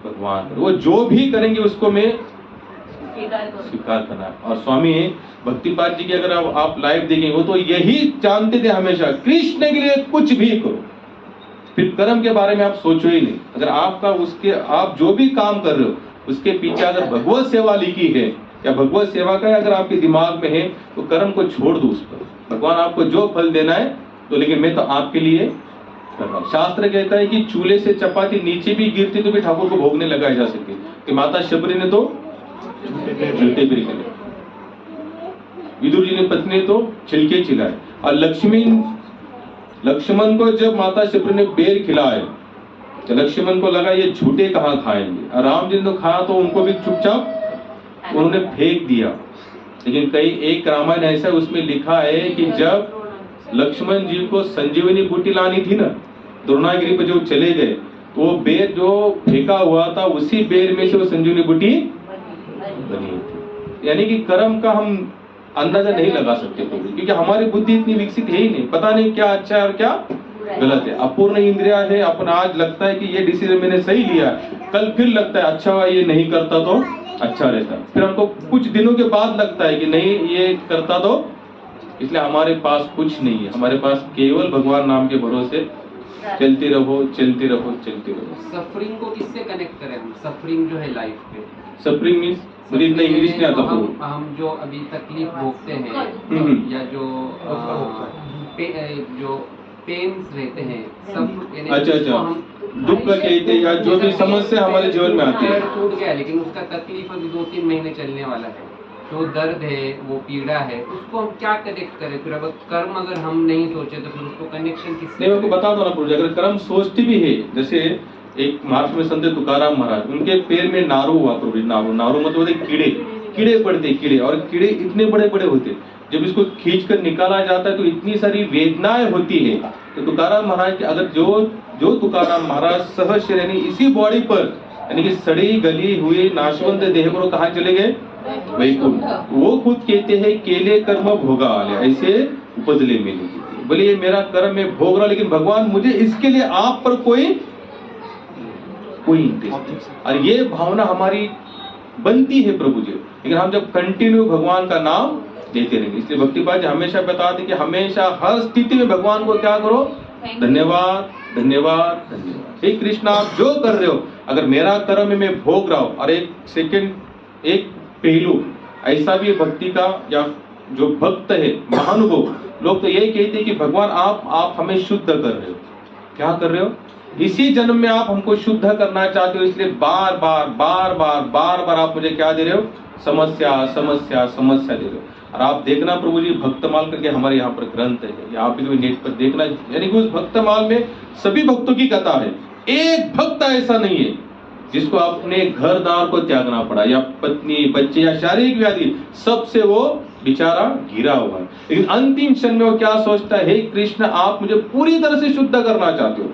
भगवान पर, वो जो भी करेंगे उसको मैं स्वीकार करना है। और स्वामी भक्तिपाद जी की अगर आप लाइव देखेंगे, वो तो यही जानते थे हमेशा, कृष्ण के लिए कुछ भी करो, फिर कर्म के बारे में आप सोचो ही नहीं। अगर आपका उसके आप जो भी काम कर रहे हो उसके पीछे अगर भगवत सेवा लिखी है या भगवत सेवा का अगर आपके दिमाग में है तो कर्म को छोड़ दो उस पर, भगवान आपको जो फल देना है तो, लेकिन मैं तो आपके लिए कर रहा हूं। शास्त्र कहता है कि चूल्हे से चपाती नीचे भी गिरती तो भी ठाकुर को भोगने लगाई जा सकती, कि माता शबरी ने तो छिलके भी निकले, विदुर जी ने पत्नी ने तो छिलके चिल्लाए, और लक्ष्मण को जब माता शबरी ने बेर खिलाए तो लक्ष्मण को लगा ये झूठे कहाँ खाएंगे, और राम जी ने तो खाया तो उनको भी चुपचाप उन्होंने फेंक दिया। लेकिन कई एक रामायण ऐसा उसमें लिखा है कि जब लक्ष्मण जी को संजीवनी बूटी लानी थी ना, द्रोणागिरी पर जो चले गए तो वो बेर जो फेंका हुआ था उसी बेर में से वो संजीवनी बूटी बनी थी। यानी कि कर्म का हम अंदाजा नहीं लगा सकते क्योंकि हमारी बुद्धि इतनी विकसित है ही नहीं, पता नहीं क्या अच्छा है और क्या गलत है। अपूर्ण इंद्रिया है, अपन आज लगता है कि ये डिसीजन मैंने सही लिया, कल फिर लगता है अच्छा हुआ ये नहीं करता तो अच्छा रहता, फिर हमको कुछ दिनों के बाद लगता है कि नहीं ये करता तो। इसलिए हमारे पास कुछ नहीं है, हमारे पास केवल भगवान नाम के भरोसे चलते रहो चलते रहो चलते रहो। सफरिंग को किससे कनेक्ट करें हम? सफरिंग जो है लाइफ में, सफरिंग मींस मुझे इतना इंग्लिश नहीं आता। हम जो अभी तकलीफ भोगते हैं या जो पेन्स रहते हैं सब, अच्छा हम दुख का कहते हैं या जो भी समस्या हमारे जीवन में आती है, टूट गया लेकिन उसका तकलीफ अभी 2-3 महीने चलने वाला है, जो दर्द है वो पीड़ा है, उसको हम क्या कनेक्ट करें? फिर अगर कर्म अगर हम नहीं सोचे तो फिर उसको कनेक्शन किससे? नहीं, मैं बता दो ना प्रभु, अगर कर्म सोचते भी है, जैसे एक महाराष्ट्र में संत तुकाराम महाराज, उनके पैर में नारू हुआ प्रभु, नारू मतलब कीड़े पड़ते, कीड़े, और कीड़े इतने बड़े बड़े होते, जब इसको खींच कर निकाला जाता है तो इतनी सारी वेदनाएं होती है। तो तुकाराम महाराज के अगर जो तुकाराम महाराज सहज यानी इसी बॉडी पर यानी कि सड़ी गली हुई नाशवंत देह पर कहाँ चले गए? वैकुंठ। वो खुद कहते हैं केले कर्म भोगा वाले ऐसे उपजले मिले, बोले ये मेरा कर्म मैं भोग रहा, लेकिन भगवान मुझे इसके लिए आप पर कोई इंटरेस्ट, और ये भावना हमारी बनती है प्रभु जी। लेकिन हम जब कंटिन्यू भगवान का नाम देते रहेंगे, इसलिए भक्तिपाद जी हमेशा बताते कि हमेशा हर स्थिति में भगवान को क्या करो? धन्यवाद धन्यवाद धन्यवाद। हे कृष्ण आप जो कर रहे हो, अगर मेरा कर्म मैं भोग रहा हूं, और एक सेकंड एक पहलू ऐसा भी भक्ति का, या जो भक्त है महानुभव लोग तो यही कहते हैं कि भगवान आप हमें शुद्ध कर रहे हो। क्या कर रहे हो? इसी जन्म में आप हमको शुद्ध करना चाहते हो, इसलिए बार बार आप मुझे क्या दे रहे हो? समस्या समस्या समस्या दे रहे हो। और आप देखना प्रभु जी भक्तमाल करके हमारे यहाँ पर ग्रंथ है, या आप भी नेट पर देखना, यानी कि उस भक्तमाल में सभी भक्तों की कथा है, एक भक्त ऐसा नहीं है जिसको अपने घर द्वार को त्यागना पड़ा, या पत्नी बच्चे या शारीरिक व्याधि, सबसे वो बेचारा घिरा हुआ है। लेकिन अंतिम क्षण में वो क्या सोचता है? हे कृष्ण आप मुझे पूरी तरह से शुद्ध करना चाहते हो,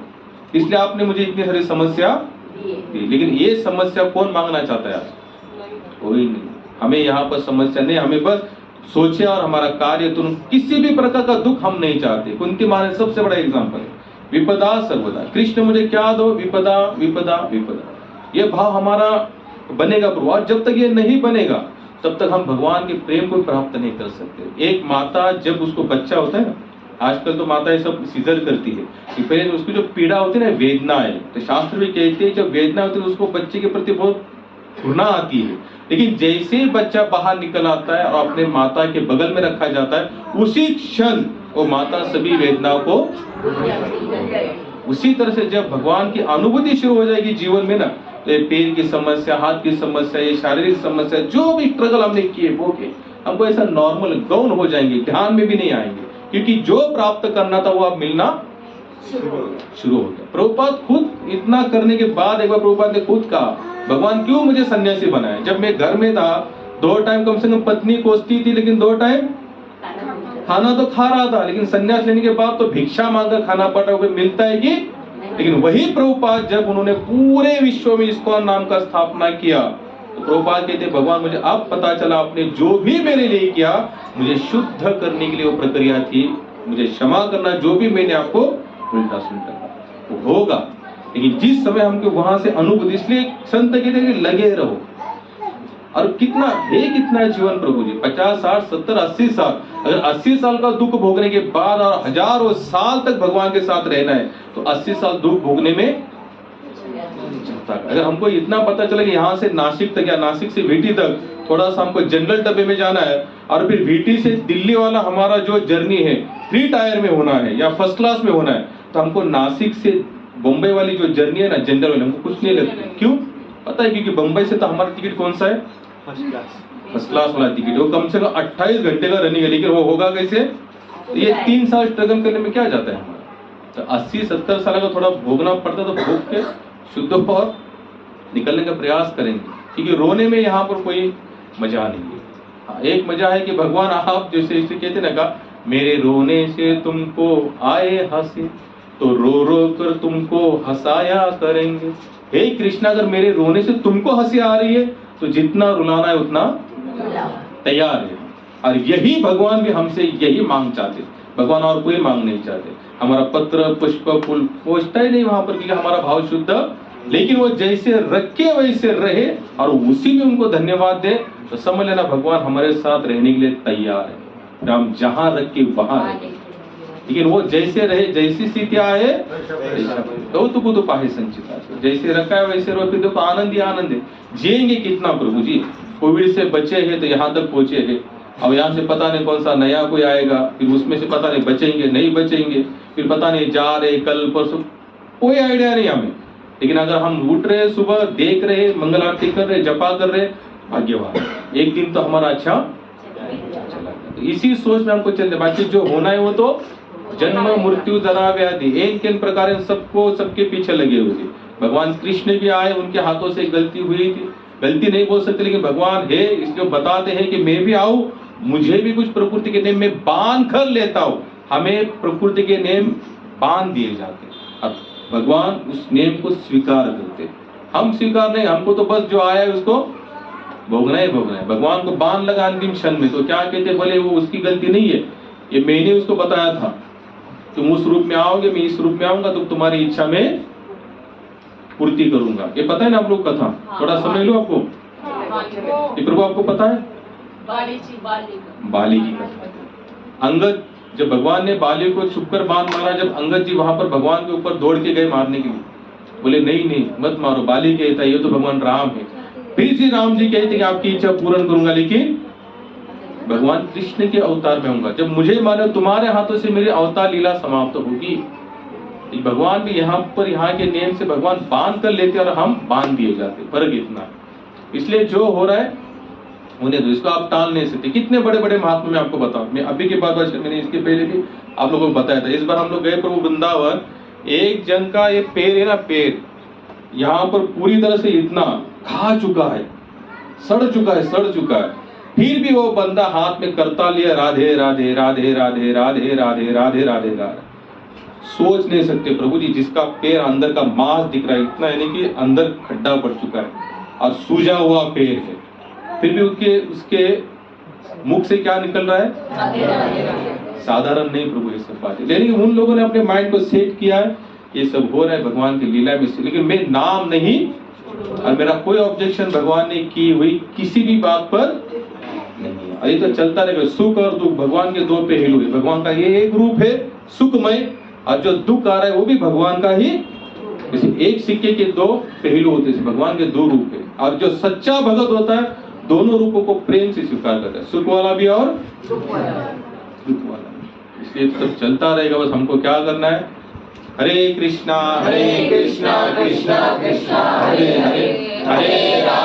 इसलिए आपने मुझे इतनी सारी समस्या दी। लेकिन ये समस्या कौन मांगना चाहता है? कोई नहीं। हमें यहाँ पर समस्या नहीं, हमें बस सोचे और हमारा कार्य तुरंत, किसी भी प्रकार का दुख हम नहीं चाहते। कुंती माँ ने सबसे बड़ा एग्जाम्पल है, विपदा सर्वदा, कृष्ण मुझे क्या दो, विपदा विपदा विपदा, ये भाव हमारा बनेगा प्रभु। और जब तक ये नहीं बनेगा तब तक हम भगवान के प्रेम को प्राप्त नहीं कर सकते। एक माता जब उसको बच्चा होता है ना, आजकल तो माताएं सब सीजर करती है, कि पहले उसको जो पीड़ा होती है ना, वेदना है, तो शास्त्र भी कहते हैं जब वेदना होती है उसको बच्चे के प्रति बहुत घृणा आती है। लेकिन जैसे ही बच्चा बाहर निकल आता है और अपने माता के बगल में रखा जाता है, उसी क्षण वो माता सभी वेदनाओं को, उसी तरह से जब भगवान की अनुभूति शुरू हो जाएगी जीवन में ना, तो ये पैर की समस्या, हाथ की समस्या, ये शारीरिक समस्या, जो भी स्ट्रगल हमने किए वो के हमको ऐसा नॉर्मल गौण हो जाएंगे, ध्यान में भी नहीं आएंगे, क्योंकि जो प्राप्त करना था वो अब मिलना शुरू हो गया। प्रभुपाद खुद इतना करने के बाद एक बार प्रभुपाद ने खुद कहा, भगवान क्यों मुझे सन्यासी बनाया? जब मैं घर में था 2 टाइम कम से कम पत्नी कोसती थी, लेकिन 2 टाइम खाना तो खा रहा था, लेकिन सन्यास लेने के बाद तो भिक्षा मांगकर खाना पड़ रहा है, मिलता है कि? लेकिन वही प्रभुपाद जब उन्होंने पूरे विश्व में इस्कॉन नाम का स्थापना किया, तो प्रभुपाद कहते भगवान मुझे अब पता चला आपने जो भी मेरे लिए किया, मुझे शुद्ध करने के लिए वो प्रक्रिया थी, मुझे क्षमा करना जो भी मैंने आपको उल्टा सुल्टा कहा वो होगा। लेकिन जिस समय हमको वहां से अनुभूति, इसलिए संत कहते हैं लगे रहो। और कितना है जीवन प्रभु जी, 50 60 70 80 साल, अगर 80 साल का दुख भोगने के बाद और हजारों साल तक भगवान के साथ रहना है, तो 80 साल दुख भोगने में अगर हमको इतना पता चला कि यहाँ से नासिक तक या नासिक से वीटी तक थोड़ा सा हमको जनरल डब्बे में जाना है, और फिर वीटी से दिल्ली वाला हमारा जो जर्नी है 3 टायर में होना है या फर्स्ट क्लास में होना है, तो हमको नासिक से बम्बई वाली जो जर्नी है ना जनरल वाली, हमको कुछ नहीं लगता। क्यों? पता है, क्योंकि बम्बई से तो हमारा टिकट कौन सा है? फर्स्ट क्लास वाला टिकट, वो कम से कम 28 घंटे का रनिंग है, लेकिन वो होगा कैसे? तो ये 3 साल स्ट्रगल करने में क्या जाता है हमारा? तो 80-70 साल का थोड़ा भोगना पड़ता, तो भोग के शुद्ध और निकलने का प्रयास करेंगे, क्योंकि रोने में यहाँ पर कोई मजा नहीं है। हाँ, एक मजा है कि भगवान आप जैसे इसे कहते ना का, मेरे रोने से तुमको आए हंसी, तो रो रो कर तुमको हंसाया करेंगे। हे कृष्णा, अगर मेरे रोने से तुमको हंसी आ रही है, तो जितना रुलाना है उतना तैयार है। और यही भगवान भी हमसे यही मांग चाहते, भगवान और कोई मांग नहीं चाहते। हमारा पत्र पुष्प फूल पहुंचता ही नहीं वहां पर, क्योंकि हमारा भाव शुद्ध, लेकिन वो जैसे रखे वैसे रहे और उसी में उनको धन्यवाद दे, तो समझ लेना भगवान हमारे साथ रहने के लिए तैयार है। हम जहां रखे वहां रहे, लेकिन वो जैसे रहे, जैसी स्थिति आए तो पाहे संचिता, जैसे रखा है वैसे रहो। फिर देखो आनंद ही आनंद है। जिएंगे कितना प्रभु जी? कोविड से बचे हैं तो यहाँ तक पहुंचे हैं, अब यहाँ से पता नहीं कौन सा नया कोई आएगा, फिर उसमें से पता नहीं बचेंगे नहीं बचेंगे, फिर पता नहीं जा रहे कल परसों, कोई आइडिया नहीं हमें। लेकिन अगर हम उठ रहे सुबह, देख रहे, मंगल आरती कर रहे, जपा कर रहे, भाग्यवान, एक दिन तो हमारा अच्छा चला। तो इसी सोच में हमको चलते, बाकी जो होना है वो तो जन्म मृत्यु जरा व्याधि, एक प्रकार सबको सबके पीछे लगे हुए थे। भगवान कृष्ण भी आए, उनके हाथों से गलती हुई थी, गलती नहीं बोल सकते, लेकिन भगवान है इसलिए बताते हैं कि मैं भी आऊं, मुझे भी कुछ प्रकृति के नियम में बांध कर लेता हूं। हमें प्रकृति के नियम बांध दिए जाते, अब भगवान उस नियम को स्वीकार करते, हम स्वीकार नहीं, हमको तो बस जो आया है उसको भोगना ही भोगना है। भगवान को बांध लगा अंतिम क्षण में, तो क्या कहते, बोले वो उसकी गलती नहीं है, ये मैंने उसको बताया था, तुम उस रूप में आओगे, मैं इस रूप में आऊंगा, तो तुम्हारी इच्छा में पूर्ति करूंगा। ये पता है ना आप लोग कथा? थोड़ा समझ लो आपको, ये प्रभु आपको पता है? बाली की कथा। अंगद, जब भगवान ने बाली को छुपकर बांध मारा, जब अंगद जी वहां पर भगवान के ऊपर दौड़ के गए मारने के लिए, बोले नहीं नहीं मत मारो, बाली कहता है ये तो भगवान राम है। फिर श्री राम जी कहते कि आपकी इच्छा पूर्ण करूंगा, लेकिन भगवान कृष्ण के अवतार में होऊंगा, जब मुझे मानो तुम्हारे हाथों से मेरी अवतार लीला समाप्त होगी। भगवान भी यहाँ पर यहाँ के नियम से भगवान बांध कर लेते और हम बांध दिए जाते, फर्क इतना है। इसलिए जो हो रहा है उन्हें तो इसको आप टाल नहीं सकते। कितने बड़े बड़े महात्मा मैं आपको बताऊं, मैं अभी के बाद मैंने इसके पहले भी आप लोगों को बताया था। इस बार हम लोग गए प्रभु वृंदावन, एक जन का ये पैर है ना, पैर यहाँ पर पूरी तरह से इतना खा चुका है, सड़ चुका है, फिर भी वो बंदा हाथ में करता लिया, राधे राधे राधे राधे राधे राधे राधे राधे राधे। सोच नहीं सकते प्रभु जी, जिसका पैर अंदर का मांस दिख रहा है इतना, यानी कि अंदर खड्डा पड़ चुका है और सूजा हुआ पैर है, फिर भी उसके मुख से क्या निकल रहा है? साधारण नहीं प्रभु ये सब बातें। लेकिन उन लोगों ने अपने माइंड को सेट किया है ये सब हो रहा है भगवान की लीला में से, लेकिन मैं नाम नहीं, और मेरा कोई ऑब्जेक्शन भगवान ने की हुई किसी भी बात पर नहीं है। ये तो चलता रहेगा। सुख और दुख भगवान के दो पहलू है। भगवान का ये एक रूप है सुखमय, और जो दुख आ रहा है वो भी भगवान का ही। जैसे एक सिक्के के दो पहलू होते हैं, भगवान के दो रूप है, और जो सच्चा भगत होता है दोनों रूपों को प्रेम से स्वीकार करता है, सुख वाला भी और दुख वाला। इसलिए सब चलता रहेगा, बस हमको क्या करना है? हरे कृष्णा कृष्णा कृष्णा कृष्णा हरे हरे, हरे राम